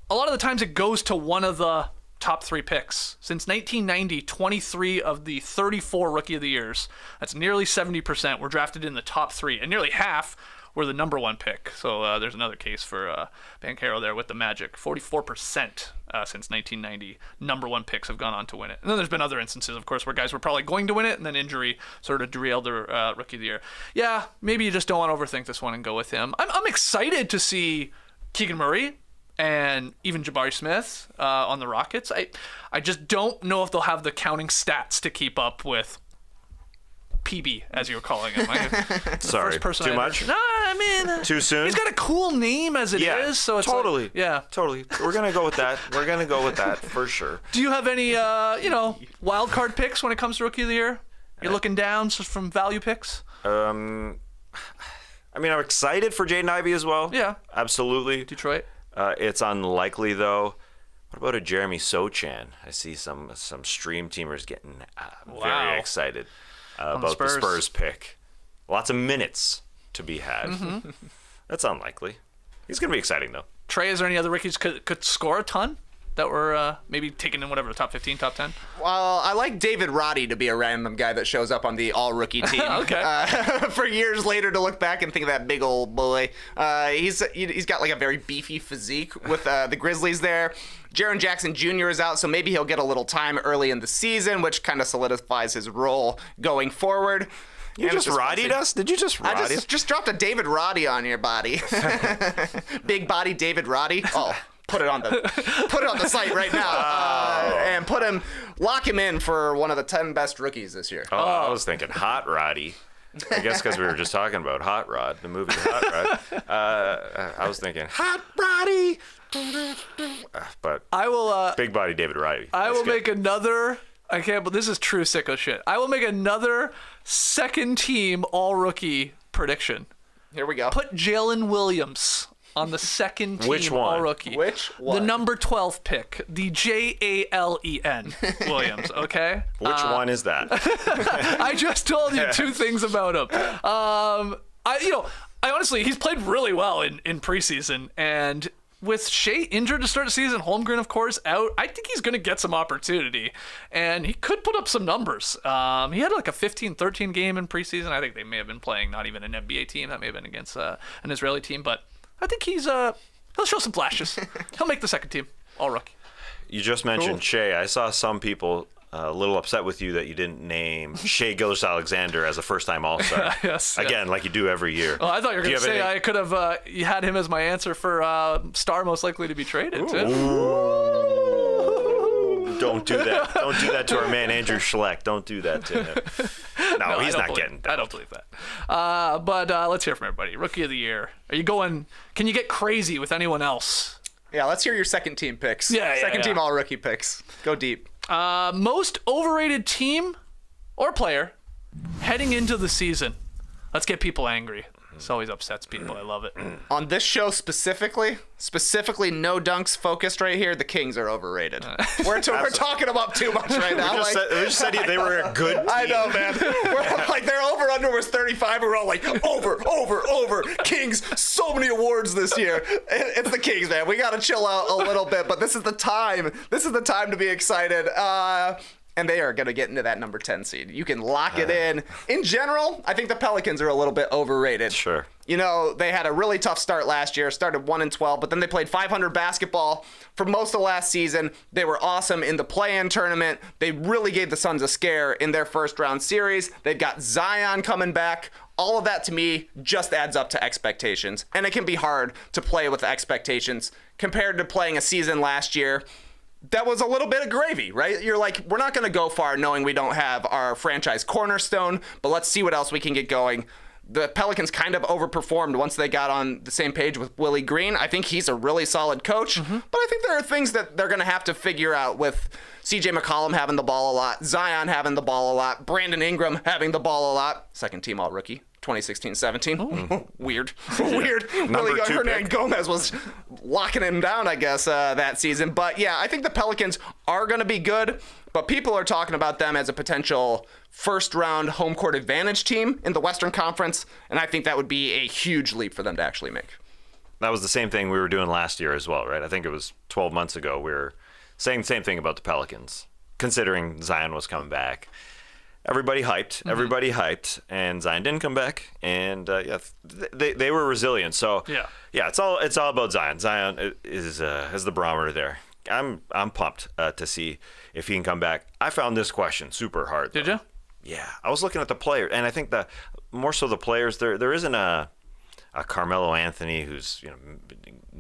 a lot of the times it goes to one of the top 3 picks. Since 1990, 23 of the 34 Rookie of the Years, that's nearly 70%, were drafted in the top 3, and nearly half were the number 1 pick. So there's another case for Banchero there with the Magic. 44% since 1990, number 1 picks have gone on to win it. And then there's been other instances, of course, where guys were probably going to win it, and then injury sort of derailed their Rookie of the Year. Yeah, maybe you just don't want to overthink this one and go with him. I'm excited to see Keegan Murray and even Jabari Smith on the Rockets. I just don't know if they'll have the counting stats to keep up with PB, as you were calling him. Sorry, too much? No, I mean... Too soon? He's got a cool name as it is, so it's totally. Like, yeah. Totally. We're going to go with that. We're going to go with that for sure. Do you have any, wild card picks when it comes to Rookie of the Year? You're looking down just from value picks? I mean, I'm excited for Jaden Ivey as well. Yeah. Absolutely. Detroit? It's unlikely, though. What about a Jeremy Sochan? I see some stream teamers getting very excited about the Spurs pick. Lots of minutes to be had. That's unlikely. He's going to be exciting, though. Trey, is there any other rookies could score a ton that were maybe taken in whatever, top 15, top 10? Well, I like David Roddy to be a random guy that shows up on the all-rookie team. Okay. For years later to look back and think of that big old boy. He's got like a very beefy physique with the Grizzlies there. Jaren Jackson Jr. is out, so maybe he'll get a little time early in the season, which kind of solidifies his role going forward. You just Roddied us? Did you just Roddy? I just dropped a David Roddy on your body. Big body David Roddy. Oh, put it on the site right now, and lock him in for one of the 10 best rookies this year. Oh, I was thinking Hot Roddy. I guess because we were just talking about Hot Rod, the movie Hot Rod. I was thinking Hot Roddy. But I will big body David Roddy. I will make another. I can't. But this is true sicko shit. I will make another second team all rookie prediction. Here we go. Put Jalen Williams on the second team Which one? all rookie. Which one? The number 12 pick, the Jalen Williams. Okay. Which one is that? I just told you 2 things about him. I honestly, he's played really well in preseason, and with Shea injured to start the season, Holmgren, of course, out, I think he's going to get some opportunity, and he could put up some numbers. He had like a 15-13 game in preseason. I think they may have been playing not even an NBA team. That may have been against an Israeli team, but I think he'll show some flashes. He'll make the second team, all rookie. You just mentioned Shea. I saw some people a little upset with you that you didn't name Shea Gilgeous-Alexander as a first-time All-Star. Yes. Again, like you do every year. Oh, I thought you were going to say I could have you had him as my answer for star most likely to be traded. Too. Don't do that. Don't do that to our man Andrew Schleck. Don't do that to him. No, he's not getting that. I don't believe that. But let's hear from everybody. Rookie of the Year. Are you going? Can you get crazy with anyone else? Yeah, let's hear your second team picks. Second team all rookie picks. Go deep. Most overrated team or player heading into the season. Let's get people angry. This always upsets people. I love it. On this show specifically no dunks focused right here, the Kings are overrated. We're talking about too much right now. We just said they were a good team. I know, man. We're like, their over-under was 35, and we're all like, over. Kings, so many awards this year. It's the Kings, man. We got to chill out a little bit, but this is the time. This is the time to be excited. and they are going to get into that number 10 seed. You can lock it in. In general, I think the Pelicans are a little bit overrated. Sure. You know, they had a really tough start last year, started 1-12, but then they played 500 basketball for most of last season. They were awesome in the play-in tournament. They really gave the Suns a scare in their first-round series. They've got Zion coming back. All of that, to me, just adds up to expectations, and it can be hard to play with expectations compared to playing a season last year that was a little bit of gravy, right? You're like, we're not going to go far knowing we don't have our franchise cornerstone, but let's see what else we can get going. The Pelicans kind of overperformed once they got on the same page with Willie Green. I think he's a really solid coach, but I think there are things that they're going to have to figure out with CJ McCollum having the ball a lot, Zion having the ball a lot, Brandon Ingram having the ball a lot, second team all-rookie. 2016-17. Weird. Really, Hernan Gomez was locking him down, I guess, that season. But yeah, I think the Pelicans are going to be good, but people are talking about them as a potential first-round home court advantage team in the Western Conference, and I think that would be a huge leap for them to actually make. That was the same thing we were doing last year as well, right? I think it was 12 months ago. We were saying the same thing about the Pelicans, considering Zion was coming back. Everybody hyped, and Zion didn't come back, and they were resilient. So yeah, it's all about Zion. Zion has the barometer there. I'm pumped to see if he can come back. I found this question super hard. Did you? Yeah, I was looking at the player, and I think more so the players. There isn't a Carmelo Anthony who's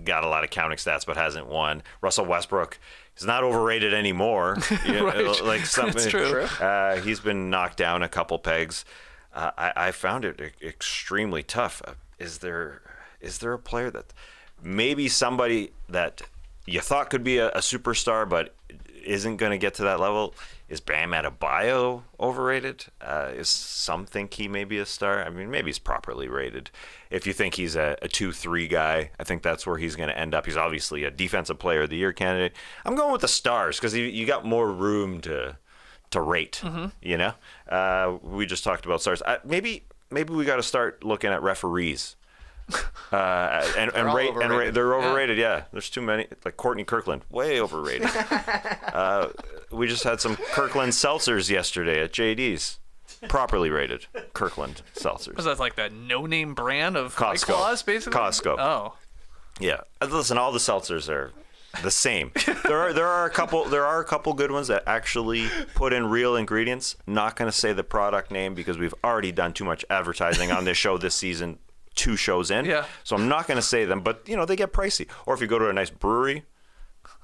got a lot of counting stats but hasn't won. Russell Westbrook is not overrated anymore. Right. Like something. It's true. He's been knocked down a couple pegs. I found it extremely tough. Is there a player that maybe somebody that you thought could be a superstar but isn't going to get to that level? Is Bam Adebayo overrated? Is some think he may be a star? I mean, maybe he's properly rated. If you think he's a 2-3 guy, I think that's where he's going to end up. He's obviously a Defensive Player of the Year candidate. I'm going with the stars because you got more room to rate. We just talked about stars. Maybe we got to start looking at referees. And they're overrated. Yeah, there's too many. Like Courtney Kirkland, way overrated. We just had some Kirkland seltzers yesterday at JD's, properly rated Kirkland seltzers. Was that like that no-name brand of Costco? White Claws, basically? Costco. Oh, yeah. Listen, all the seltzers are the same. There are a couple good ones that actually put in real ingredients. Not going to say the product name because we've already done too much advertising on this show this season. 2 shows in. Yeah. So I'm not going to say them, but they get pricey. Or if you go to a nice brewery,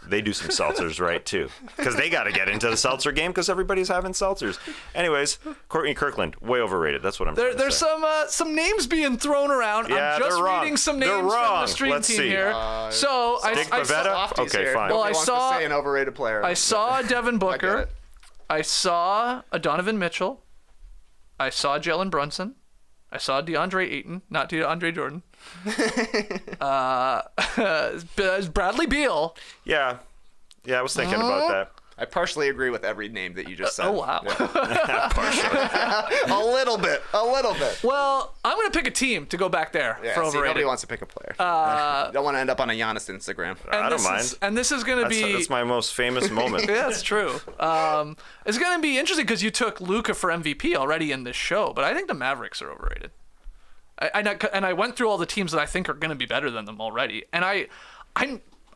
they do some seltzers, right, too. Because they got to get into the seltzer game because everybody's having seltzers. Anyways, Courtney Kirkland, way overrated. That's what I'm trying to say. There's some names being thrown around. Yeah, I'm just they're wrong. reading some They're names from wrong. the stream Let's team see. here. So Dick I Bavetta? Softies Okay, here. fine. Well, Nobody I wants saw- to say an overrated player. I saw Devin I get Booker. it. I saw a Donovan Mitchell. I saw Jalen Brunson. I saw DeAndre Ayton, not DeAndre Jordan. Bradley Beal. Yeah, I was thinking about that. I partially agree with every name that you just said. Oh, wow. A little bit. Well, I'm going to pick a team to go back there Yeah, for see, overrated. nobody wants to pick a player. Don't want to end up on a Giannis Instagram. I don't mind. And this is going to be... That's my most famous moment. Yeah, that's true. It's going to be interesting because you took Luka for MVP already in this show, but I think the Mavericks are overrated. I went through all the teams that I think are going to be better than them already, and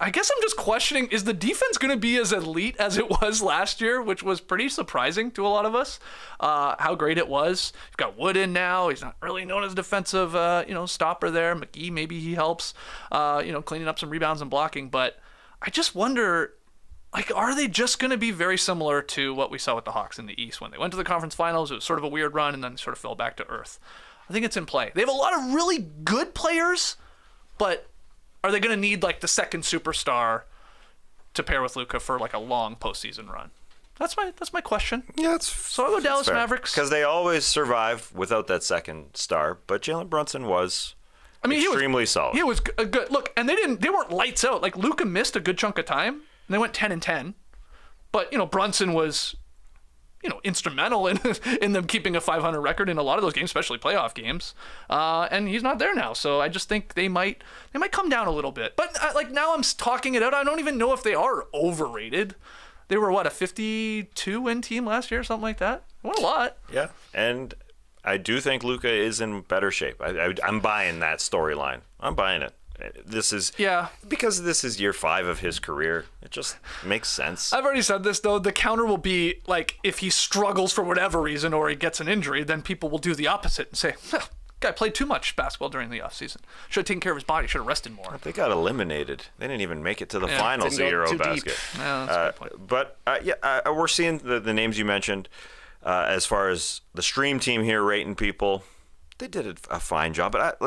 I guess I'm just questioning, is the defense going to be as elite as it was last year, which was pretty surprising to a lot of us, how great it was. You've got Wood in now. He's not really known as a defensive, stopper there. McGee, maybe he helps, cleaning up some rebounds and blocking. But I just wonder, are they just going to be very similar to what we saw with the Hawks in the East when they went to the conference finals? It was sort of a weird run and then sort of fell back to earth. I think it's in play. They have a lot of really good players, but are they going to need the second superstar to pair with Luka for a long postseason run? That's my question. Yeah, So I'll go Dallas Mavericks. Because they always survive without that second star, but Jalen Brunson was extremely solid. He was a good look, and they weren't lights out. Luka missed a good chunk of time, and they went 10-10. But Brunson was instrumental in them keeping a 500 record in a lot of those games, especially playoff games. And he's not there now, so I just think they might come down a little bit. But now I'm talking it out. I don't even know if they are overrated. They were what, a 52-win team last year, something like that. Won a lot. Yeah, and I do think Luka is in better shape. I'm buying that storyline. I'm buying it. This is because this is year 5 of his career. It just makes sense. I've already said this though. The counter will be like if he struggles for whatever reason or he gets an injury, then people will do the opposite and say, guy played too much basketball during the offseason. Should have taken care of his body. Should have rested more. They got eliminated. They didn't even make it to the finals of Eurobasket. Yeah, that's a good point. But we're seeing the names you mentioned as far as the stream team here rating people. They did a fine job, but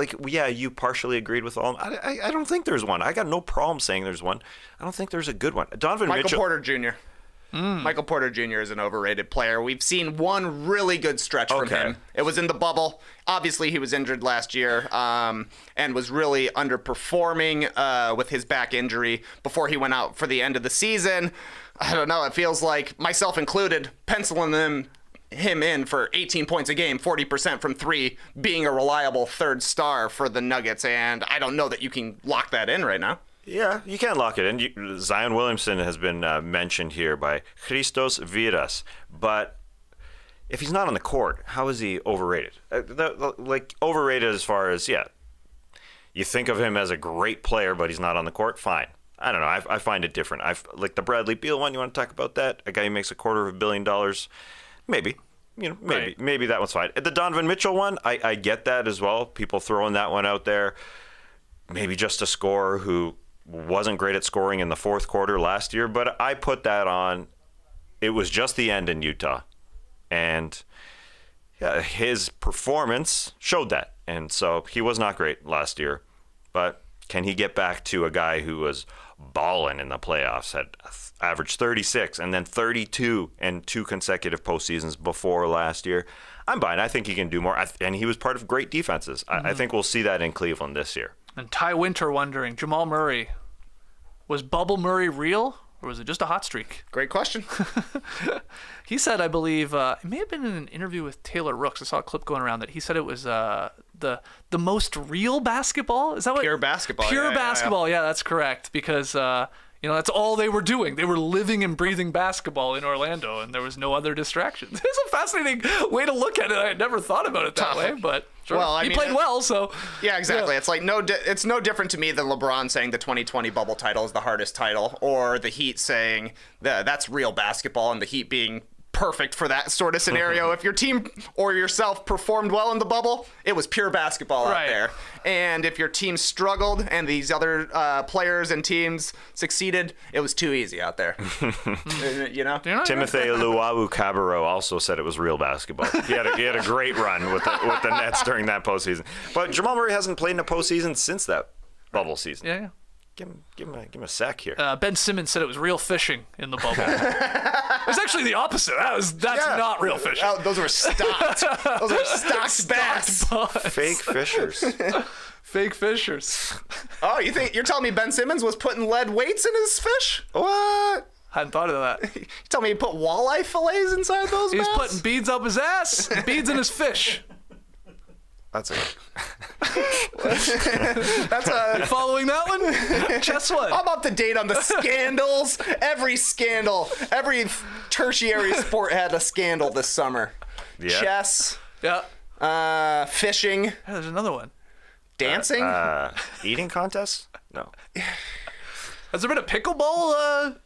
you partially agreed with all. I don't think there's one. I got no problem saying there's one. I don't think there's a good one. Donovan Michael Mitchell. Porter Jr. Michael Porter Jr. is an overrated player. We've seen one really good stretch from him. It was in the bubble. Obviously, he was injured last year and was really underperforming with his back injury before he went out for the end of the season. I don't know. It feels like, myself included, penciling him in for 18 points a game, 40% from 3, being a reliable third star for the Nuggets, and I don't know that you can lock that in right now. Yeah, you can't lock it in. Zion Williamson has been mentioned here by Christos Viras, but if he's not on the court, how is he overrated? Overrated as far as, you think of him as a great player, but he's not on the court, fine. I don't know. I find it different. Like the Bradley Beal one, you want to talk about that? A guy who makes $250 million. Maybe. Maybe that one's fine. The Donovan Mitchell one, I get that as well. People throwing that one out there. Maybe just a scorer who wasn't great at scoring in the fourth quarter last year, but I put that on. It was just the end in Utah. And his performance showed that. And so he was not great last year. But can he get back to a guy who was balling in the playoffs, had averaged 36 and then 32 in 2 consecutive postseasons before last year? I'm buying. I think he can do more. And he was part of great defenses. I think we'll see that in Cleveland this year. And Ty Winter wondering, Jamal Murray, was Bubble Murray real or was it just a hot streak? Great question. He said, I believe, it may have been in an interview with Taylor Rooks. I saw a clip going around that he said it was the most real basketball. Is that what? Pure basketball. Pure basketball. Yeah, that's correct. Because that's all they were doing. They were living and breathing basketball in Orlando, and there was no other distractions. It's a fascinating way to look at it. I had never thought about it that way, but sure. Well, he played well, so yeah, exactly. Yeah. It's like it's no different to me than LeBron saying the 2020 bubble title is the hardest title, or the Heat saying that's real basketball, and the Heat being perfect for that sort of scenario. If your team or yourself performed well in the bubble, it was pure basketball out there. And if your team struggled and these other players and teams succeeded, it was too easy out there. Timothy Luwawu-Cabarrot also said it was real basketball. He had a great run with the Nets during that postseason. But Jamal Murray hasn't played in a postseason since that bubble season. Yeah. Give him a sack here. Ben Simmons said it was real fishing in the bubble. It was actually the opposite. That's not real fishing. Those were stocked. Those were stocked bass. Fake fishers. Fake fishers. Oh, you're telling me Ben Simmons was putting lead weights in his fish? What? Hadn't thought of that. You telling me he put walleye fillets inside those? He's putting beads up his ass, beads in his fish. That's it. You following that one? Chess one. I'm up to date on the scandals. Every tertiary sport had a scandal this summer. Yeah. Chess. Yeah. Fishing. Yeah, there's another one. Dancing. Eating contests? No. Has there been a pickleball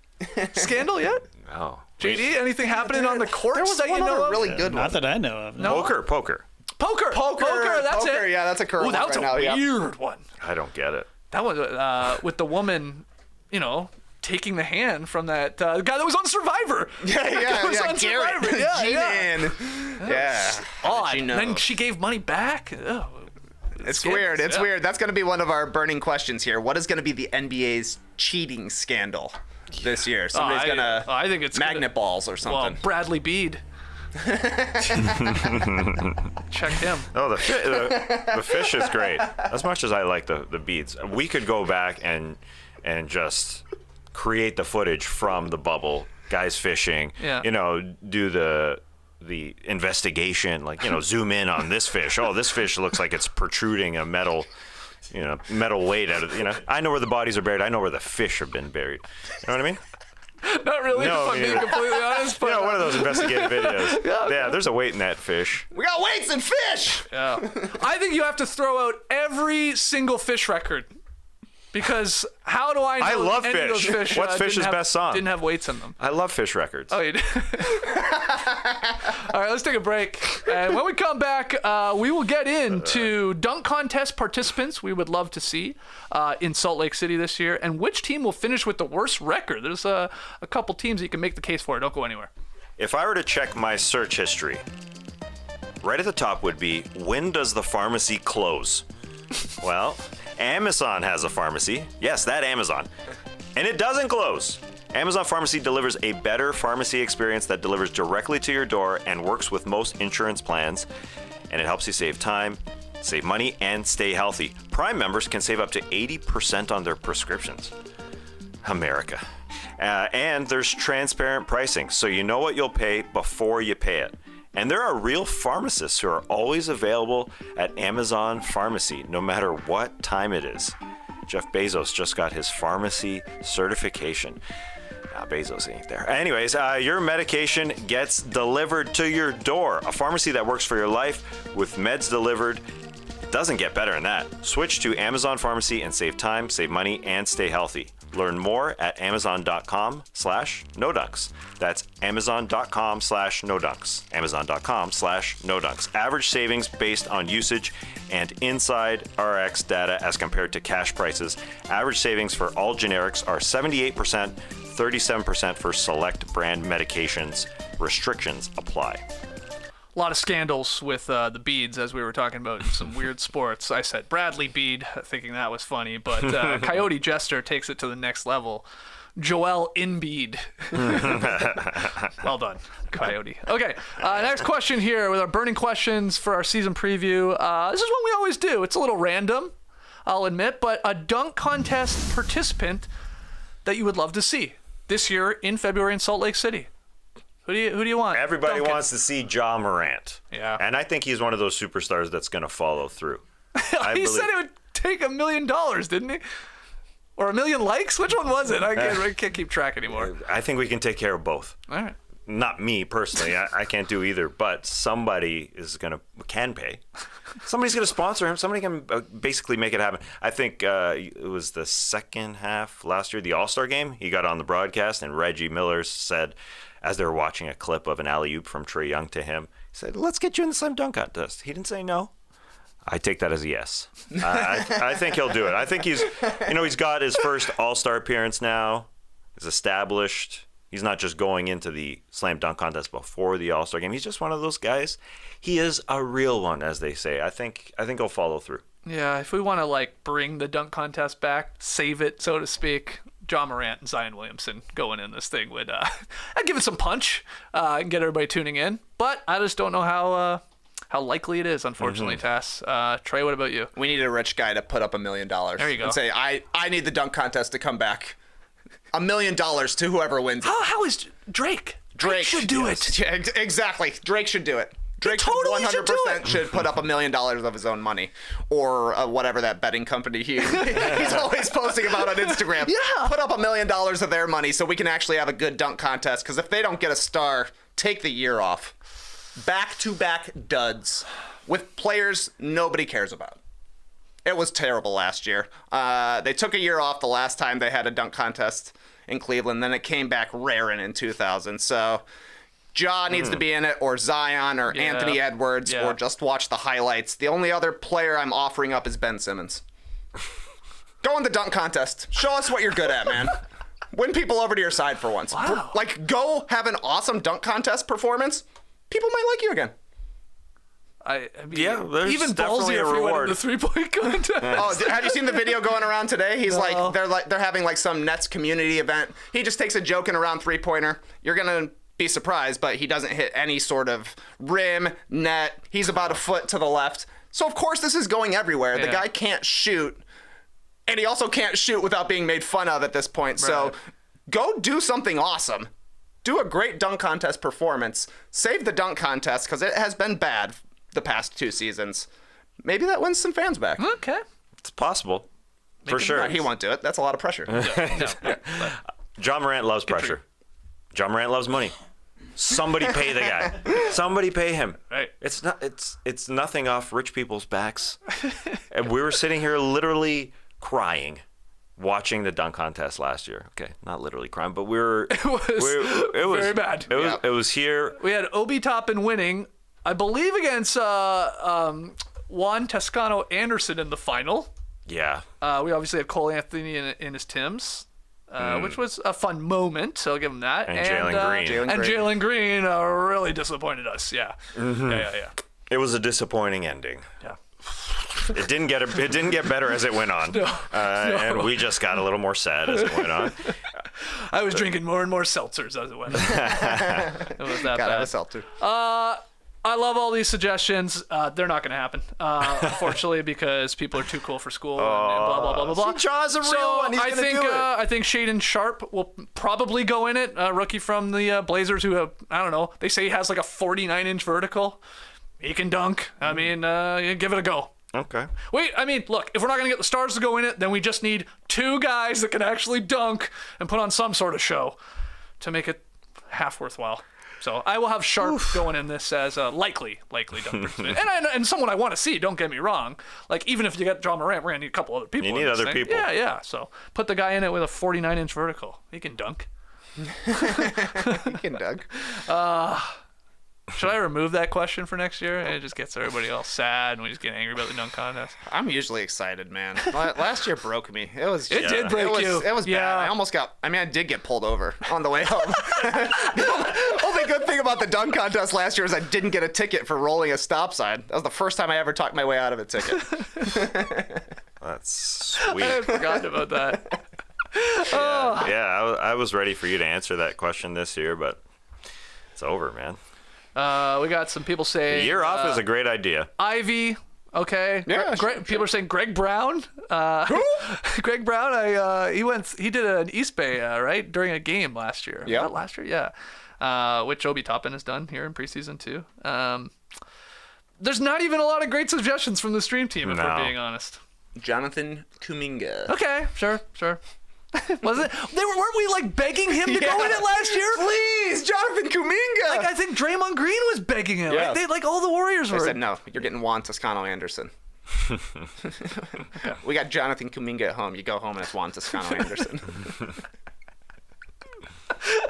scandal yet? No. JD, anything happening on the courts? There was that one you know other of? really good one. Not that I know of. No? Poker. That's it. Yeah, that's a current one that was right a now. weird one. I don't get it. That was with the woman, taking the hand from that guy that was on Survivor. Yeah. Garrett. Yeah. Yeah. Odd. Then she gave money back. Oh, it's weird. It's weird. That's going to be one of our burning questions here. What is going to be the NBA's cheating scandal this year? Somebody's going to I think it's magnet balls or something. Well, Bradley Bead. Check him. No, the fish is great. As much as I like the beads, we could go back and just create the footage from the bubble, guys fishing. Yeah. Do the investigation, zoom in on this fish. Oh, this fish looks like it's protruding a metal weight out of. I know where the bodies are buried. I know where the fish have been buried. You know what I mean? Not really, No, if I'm me being neither. completely honest. But, One of those investigative videos. Yeah. There's a weight in that fish. We got weights and fish. yeah. I think you have to throw out every single fish record. Because how do I know I love any of those Fish. fish What's didn't Fish's have- best song? Didn't have weights in them. I love fish records. Oh, you did? All right, let's take a break. And when we come back, we will get into dunk contest participants we would love to see in Salt Lake City this year, and which team will finish with the worst record. There's a couple teams that you can make the case for. Don't go anywhere. If I were to check my search history, right at the top would be, when does the pharmacy close? Well, Amazon has a pharmacy. Yes, that Amazon. And it doesn't close. Amazon Pharmacy delivers a better pharmacy experience that delivers directly to your door and works with most insurance plans. And it helps you save time, save money, and stay healthy. Prime members can save up to 80% on their prescriptions. America. And there's transparent pricing, so you know what you'll pay before you pay it. And there are real pharmacists who are always available at Amazon Pharmacy, no matter what time it is. Jeff Bezos just got his pharmacy certification. Bezos ain't there. Anyways, your medication gets delivered to your door. A pharmacy that works for your life with meds delivered. Doesn't get better than that. Switch to Amazon Pharmacy and save time, save money, and stay healthy. Learn more at amazon.com/nodunks. That's amazon.com/nodunks. Amazon.com/nodunks. Average savings based on usage and inside RX data as compared to cash prices. Average savings for all generics are 78%, 37% for select brand medications. Restrictions apply. A lot of scandals with the beads, as we were talking about in some weird sports. I said Bradley Bead, thinking that was funny, but Coyote Jester takes it to the next level. Joel Embiid. Well done, Coyote. Okay, next question here with our burning questions for our season preview. This is what we always do. It's a little random, I'll admit, but a dunk contest participant that you would love to see this year in February in Salt Lake City. Who do you want? Everybody Duncan. wants to see Ja Morant. Yeah. And I think he's one of those superstars that's going to follow through. He said it would take $1 million, didn't he? Or 1 million likes? Which one was it? I can't keep track anymore. I think we can take care of both. All right. Not me personally. I can't do either. But somebody can pay. Somebody's going to sponsor him. Somebody can basically make it happen. I think it was the second half last year, the All-Star game. He got on the broadcast, and Reggie Miller said, as they were watching a clip of an alley-oop from Trae Young to him, he said, "Let's get you in the slam dunk contest." He didn't say no. I take that as a yes. I think he'll do it. I think he's got his first All-Star appearance now. He's established. He's not just going into the slam dunk contest before the All-Star game. He's just one of those guys. He is a real one, as they say. I think he'll follow through. Yeah, if we want to bring the dunk contest back, save it, so to speak, Ja Morant and Zion Williamson going in this thing would I'd give it some punch and get everybody tuning in. But I just don't know how likely it is, unfortunately, Tass. Trey, what about you? We need a rich guy to put up $1 million. There you go. And say, I need the dunk contest to come back. $1 million to whoever wins it. How is Drake? Drake should do it. Yeah, exactly. Drake should do it. Drake totally should do 100% should put up $1 million of his own money, or whatever that betting company he's always posting about on Instagram. Yeah. Put up $1 million of their money so we can actually have a good dunk contest. Because if they don't get a star, take the year off. Back-to-back duds with players nobody cares about. It was terrible last year. They took a year off the last time they had a dunk contest in Cleveland. Then it came back raring in 2000. So Ja needs to be in it, or Zion, or Anthony Edwards, or just watch the highlights. The only other player I'm offering up is Ben Simmons. Go in the dunk contest. Show us what you're good at, man. Win people over to your side for once. Wow. Go have an awesome dunk contest performance. People might like you again. I mean, Yeah, there's even definitely ballsier a if we went reward. in the 3-point contest. Oh, have you seen the video going around today? He's No. they're having some Nets community event. He just takes a joking around 3-pointer. You're gonna be surprised, but he doesn't hit any sort of rim, net. He's about a foot to the left. So of course this is going everywhere. The Yeah. guy can't shoot, and he also can't shoot without being made fun of at this point. So Right. go do something awesome. Do a great dunk contest performance. Save the dunk contest because it has been bad the past 2 seasons. Maybe that wins some fans back. Okay. It's possible. For sure. He won't do it. That's a lot of pressure. No. John Morant loves pressure. John Morant loves money. Somebody pay the guy. Somebody pay him. Right. It's nothing off rich people's backs. And we were sitting here literally crying watching the dunk contest last year. Okay, not literally crying, but it was very bad. It was here. We had Obi Toppin winning, I believe, against Juan Toscano Anderson in the final. Yeah. We obviously had Cole Anthony in his Timbs. Which was a fun moment, so I'll give him that. And Jalen Green. Jalen Green really disappointed us. Yeah. Mm-hmm. Yeah. It was a disappointing ending. Yeah. It didn't get better as it went on. No. And we just got a little more sad as it went on. I was drinking more and more seltzers as it went on. It was that Gotta have bad. a seltzer. I love all these suggestions. They're not going to happen, unfortunately, because people are too cool for school and blah, blah, blah, blah, blah. See, Jaw's a real one. He's I gonna think, do it. I think Shaedon Sharp will probably go in it. Rookie from the Blazers who have, I don't know, they say he has like a 49-inch vertical. He can dunk. I mean, give it a go. Okay. Wait, I mean, look, if we're not going to get the stars to go in it, then we just need two guys that can actually dunk and put on some sort of show to make it half worthwhile. So I will have Sharp going in this as a likely dunker. and someone I want to see, don't get me wrong. Like, even if you get John Morant, we're going to need a couple other people. You in need this other thing. people. Yeah. So put the guy in it with a 49-inch vertical. He can dunk. You can dunk. Should I remove that question for next year? And it just gets everybody all sad and we just get angry about the dunk contest. I'm usually excied, man. Last year broke me. It was. It did break you. It was Yeah. bad. I did get pulled over on the way home. The only good thing about the dunk contest last year is I didn't get a ticket for rolling a stop sign. That was the first time I ever talked my way out of a ticket. That's I sweet. had forgotten about that. Yeah, I was ready for you to answer that question this year, but it's over, man. We got some people saying A year off is a great idea. Ivy. Okay. Yeah, People are saying Greg Brown. Greg Brown. He did an East Bay right during a game last year. Yeah. Not last year. Yeah. Which Obi Toppin has done here in preseason too. There's not even a lot of great suggestions from the stream team, if we're being honest. Jonathan Kuminga. Okay. Sure. Was it? Weren't we like begging him to go in it last year? Please, Jonathan Kuminga. Like I think Draymond Green was begging him. Yeah. Right? They all the Warriors I were. said no. You're getting Juan Toscano Anderson. We got Jonathan Kuminga at home. You go home and it's Juan Toscano Anderson.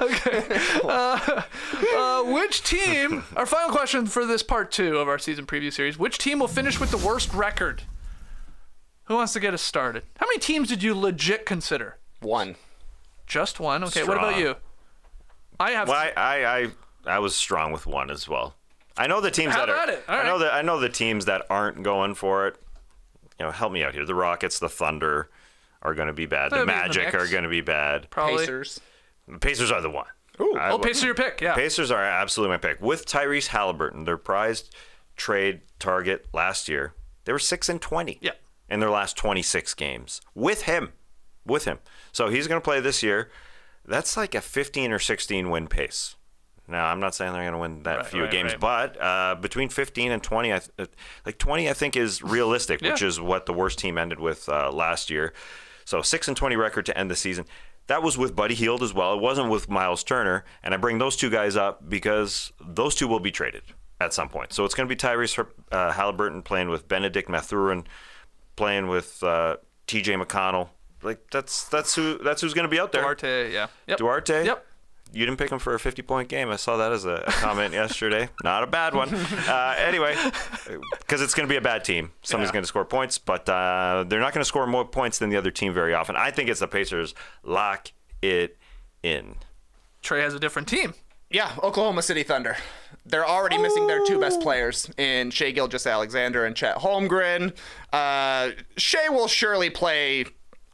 Okay. Which team? Our final question for this part 2 of our season preview series. Which team will finish with the worst record? Who wants to get us started? How many teams did you legit consider? One. Just one. Okay. What Strong. about you? I have. Well, I was strong with one as well. I know the teams Have that are. at it. All right. I know the teams that aren't going for it. Help me out here. The Rockets, the Thunder are going to be bad. They'll The be in the Magic mix. are going to be bad. Probably. Pacers. The Pacers are the one. Pacers your pick. Yeah. Pacers are absolutely my pick. With Tyrese Halliburton, their prized trade target last year, they were 6-20. Yeah. In their last 26 games. With him. So he's going to play this year. That's like a 15 or 16 win pace. Now, I'm not saying they're going to win that few games, but between 15 and 20, like 20, I think is realistic, which is what the worst team ended with last year. So 6-20 record to end the season. That was with Buddy Hield as well. It wasn't with Miles Turner. And I bring those two guys up because those two will be traded at some point. So it's going to be Tyrese Halliburton playing with Benedict Mathurin, playing with T.J. McConnell. Like that's who's going to be out there. Duarte. Yeah. Yep. Duarte. Yep. You didn't pick him for a 50-point game. I saw that as a comment yesterday. Not a bad one. Anyway, because it's going to be a bad team. Somebody's going to score points, but they're not going to score more points than the other team very often. I think it's the Pacers. Lock it in. Trey has a different team. Yeah, Oklahoma City Thunder. They're already missing their two best players in Shai Gilgeous-Alexander and Chet Holmgren. Shai will surely play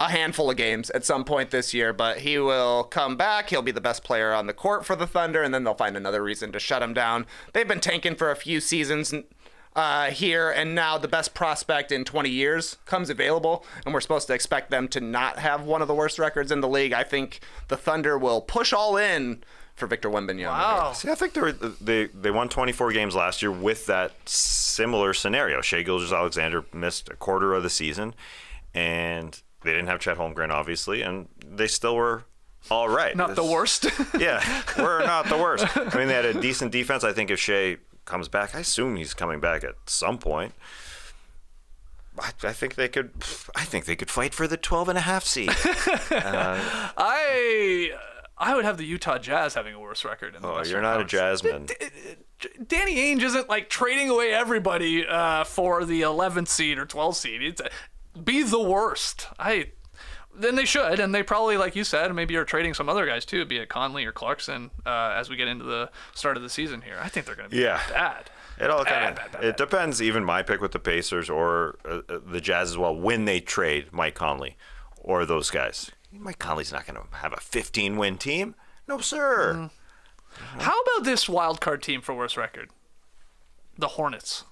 a handful of games at some point this year, but he will come back. He'll be the best player on the court for the Thunder, and then they'll find another reason to shut him down. They've been tanking for a few seasons here, and now the best prospect in 20 years comes available, and we're supposed to expect them to not have one of the worst records in the league. I think the Thunder will push all in for Victor Wembanyama. Wow. See, I think they won 24 games last year with that similar scenario. Shai Gilgeous-Alexander missed a quarter of the season, and they didn't have Chet Holmgren, obviously, and they still were all right. Not the worst. Yeah, we're not the worst. I mean, they had a decent defense. I think if Shea comes back, I assume he's coming back at some point. I think they could. I think they could fight for the 12.5 seed. I would have the Utah Jazz having a worse record. In the Western You're not Conference. a Jazzman. Danny Ainge isn't like trading away everybody for the 11th seed or 12th seed. It's be the worst. Then they should, and they probably, like you said, maybe are trading some other guys too, be it Conley or Clarkson, as we get into the start of the season here. I think they're going to be bad. It all kind of it depends. Even my pick with the Pacers or the Jazz as well. When they trade Mike Conley or those guys, Mike Conley's not going to have a 15-win team. No, sir. How about this wild card team for worst record? The Hornets.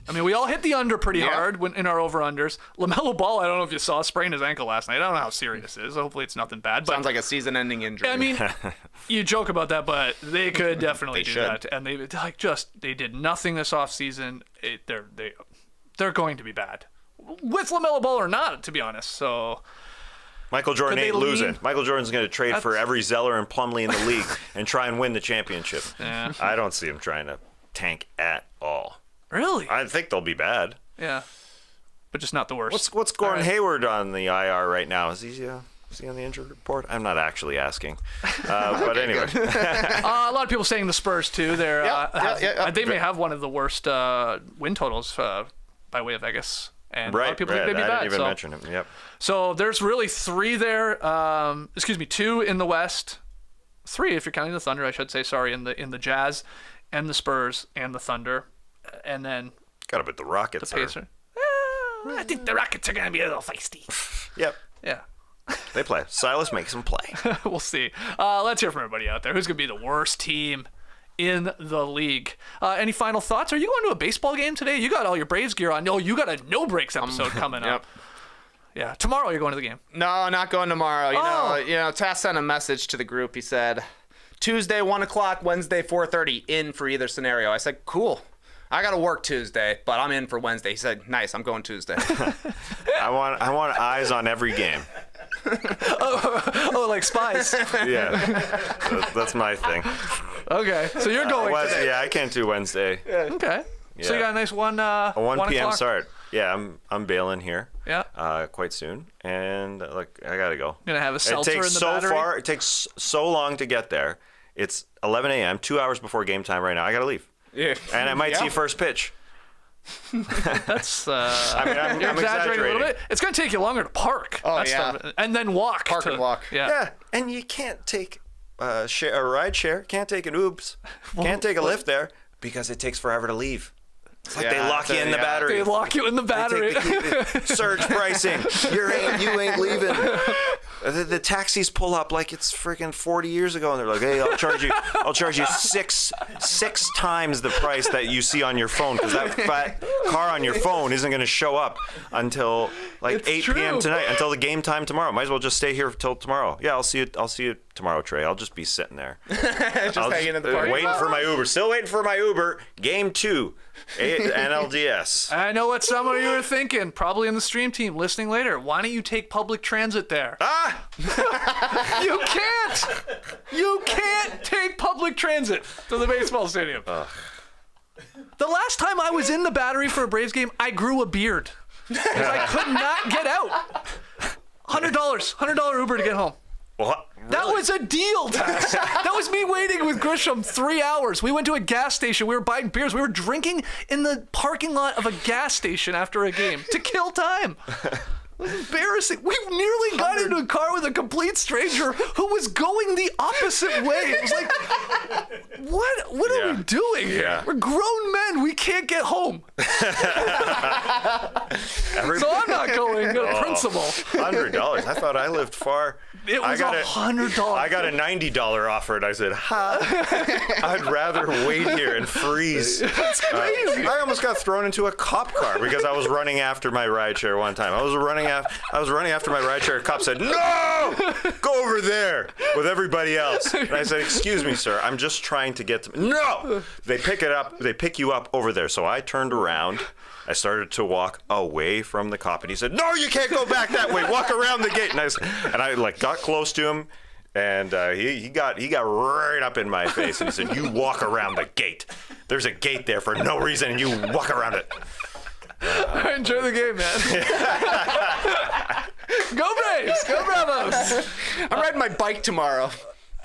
I mean, we all hit the under pretty hard in our over-unders. LaMelo Ball, I don't know if you saw, sprained his ankle last night. I don't know how serious it is. Hopefully it's nothing bad. But Sounds like a season-ending injury. I mean, you joke about that, but they could definitely do should. that. And they did nothing this offseason. They're going to be bad. With LaMelo Ball or not, to be honest. So Michael Jordan Could they ain't losing. lead? Michael Jordan's going to trade for every Zeller and Plumlee in the league and try and win the championship. Yeah. I don't see him trying to tank at all. Really? I think they'll be bad. Yeah. But just not the worst. What's Gordon Hayward on the IR right now? Is he on the injured report? I'm not actually asking. But anyway. A lot of people saying the Spurs, too. They may have one of the worst win totals by way of Vegas. And a lot of people think they'd be I bad. didn't even mention him. Yep. So there's really three there. Two in the West. Three, if you're counting the Thunder, I should say. Sorry, in the Jazz, and the Spurs, and the Thunder, and then Got to put the Rockets. the Pacers. I think the Rockets are gonna be a little feisty. Yep. Yeah, They play. Silas makes them play. we'll see. Let's hear from everybody out there. Who's gonna be the worst team in the league? Any final thoughts? Are you going to a baseball game today? You got all your Braves gear on. No, you got a no breaks episode coming up. Yeah, tomorrow you're going to the game. No, not going tomorrow. You know, Tass sent a message to the group. He said, Tuesday 1 o'clock, Wednesday 4:30, in for either scenario. I said, cool. I got to work Tuesday, but I'm in for Wednesday. He said, nice, I'm going Tuesday. I want eyes on every game. Oh, like spies. Yeah, that's my thing. Okay, so you're going today. Yeah, I can't do Wednesday. Okay. So you got a nice 1 A 1 p.m. o'clock? start. Yeah, I'm bailing here. Yeah. Quite soon, and look, I gotta go. Gonna have a seltzer It takes in the so battery? far. It takes so long to get there. It's 11 a.m. 2 hours before game time right now. I gotta leave, Yeah. and I might see first pitch. That's I mean, I'm you're exaggerating a exaggerating. little bit. It's gonna take you longer to park. Oh, That's yeah. tough. And then walk. Park and walk. Yeah. Yeah, and you can't take a ride share. Can't take an Oops. Can't take a lift there because it takes forever to leave. It's like they lock you in the battery. They lock you in the battery. Surge pricing. You ain't leaving. The taxis pull up like it's freaking 40 years ago, and they're like, "Hey, I'll charge you six times the price that you see on your phone because that fat car on your phone isn't going to show up until like It's 8 true. p.m. tonight, until the game time tomorrow. Might as well just stay here till tomorrow. Yeah, I'll see you tomorrow, Trey. I'll just be sitting there, Hanging in the parking waiting lot. for my Uber. Still waiting for my Uber. Game 2, NLDS. I know what some of you are thinking, probably in the stream team listening later. Why don't you take public transit there? You can't! You can't take public transit to the baseball stadium. The last time I was in the battery for a Braves game, I grew a beard. Because I could not get out. $100 Uber to get home. What? That was a deal, Tess. That was me waiting with Grisham 3 hours. We went to a gas station. We were buying beers. We were drinking in the parking lot of a gas station after a game to kill time. It was embarrassing. We nearly got into a car with a complete stranger who was going the opposite way. It was like, what are we doing here? Yeah. We're grown men. We can't get home. So I'm not going. Principle. $100. I thought I lived far. It was $100. I got a $90 offer, and I said, I'd rather wait here and freeze. That's crazy. I almost got thrown into a cop car because I was running after my rideshare one time. I was running after my rideshare. A cop said, "No, go over there with everybody else." And I said, "Excuse me, sir. I'm just trying to get to." No, they pick you up over there. So I turned around. I started to walk away from the cop, and he said, "No, you can't go back that way. Walk around the gate." And I got close to him, And he got right up in my face and he said, "You walk around the gate. There's a gate there for no reason, and you walk around it." Enjoy the game, man. Go Braves! Go Bravos! I'm riding my bike tomorrow.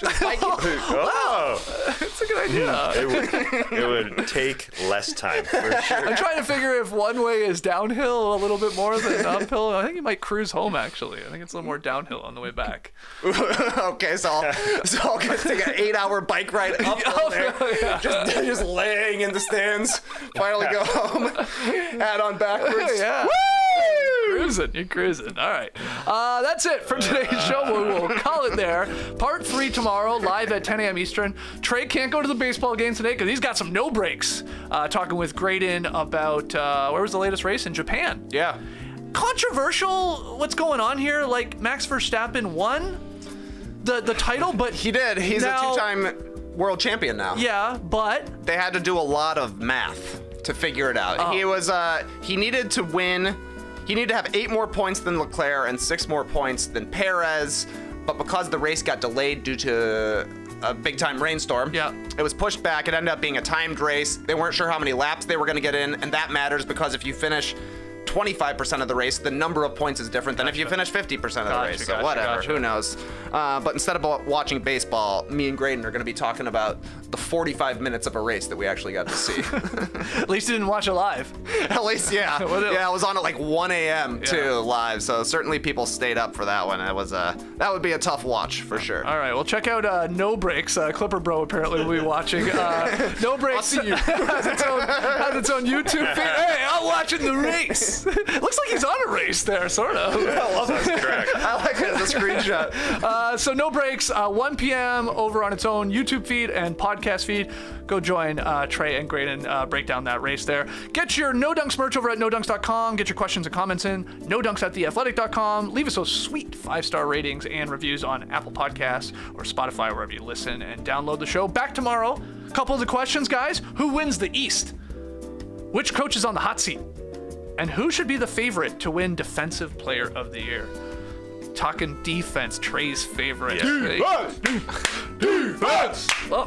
Just biking. Oh, That's a good idea. it would take less time for sure. I'm trying to figure if one way is downhill a little bit more than uphill. I think you might cruise home, actually. I think it's a little more downhill on the way back. Okay, so I'll take an 8-hour bike ride up there. Yeah. Just laying in the stands. Finally go home. Add on backwards. Yeah. You're cruising. All right. That's it for today's show. We will call it there. Part 3 tomorrow, live at 10 a.m. Eastern. Trey can't go to the baseball game today because he's got some no breaks. Talking with Graydon about where was the latest race in Japan. Yeah. Controversial what's going on here. Like, Max Verstappen won the title, but He did. He's now, a 2-time world champion now. Yeah, but They had to do a lot of math to figure it out. He needed to win. He needed to have 8 more points than Leclerc and 6 more points than Perez, but because the race got delayed due to a big-time rainstorm, it was pushed back. It ended up being a timed race. They weren't sure how many laps they were going to get in, and that matters because if you finish 25% of the race, the number of points is different than if you finish 50% of the race. So whatever, who knows? But instead of watching baseball, me and Graydon are going to be talking about the 45 minutes of a race that we actually got to see. at least you didn't watch it live. At least, yeah. Yeah, I was on at like 1 a.m. too, live. So certainly people stayed up for that one. That would be a tough watch for sure. All right, well, check out No Breaks. Clipper Bro apparently will be watching. No Breaks has its own YouTube feed. Hey, I'm watching the race. Looks like he's on a race there, sort of. I love that. Correct. I like it as a screenshot. So No Breaks, 1 p.m. over on its own YouTube feed and podcast feed. Go join Trey and Graydon break down that race there. Get your No Dunks merch over at nodunks.com. Get your questions and comments in. nodunks@theathletic.com. Leave us those sweet 5-star ratings and reviews on Apple Podcasts or Spotify, wherever you listen, and download the show. Back tomorrow. Couple of the questions, guys. Who wins the East? Which coach is on the hot seat? And who should be the favorite to win Defensive Player of the Year? Talking defense, Trey's favorite. Defense! Well,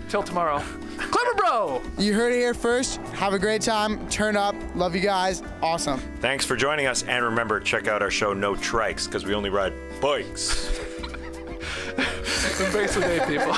till tomorrow. Clever Bro! You heard it here first. Have a great time. Turn up. Love you guys. Awesome. Thanks for joining us, and remember, check out our show No Trikes, because we only ride bikes. Embrace the day, people.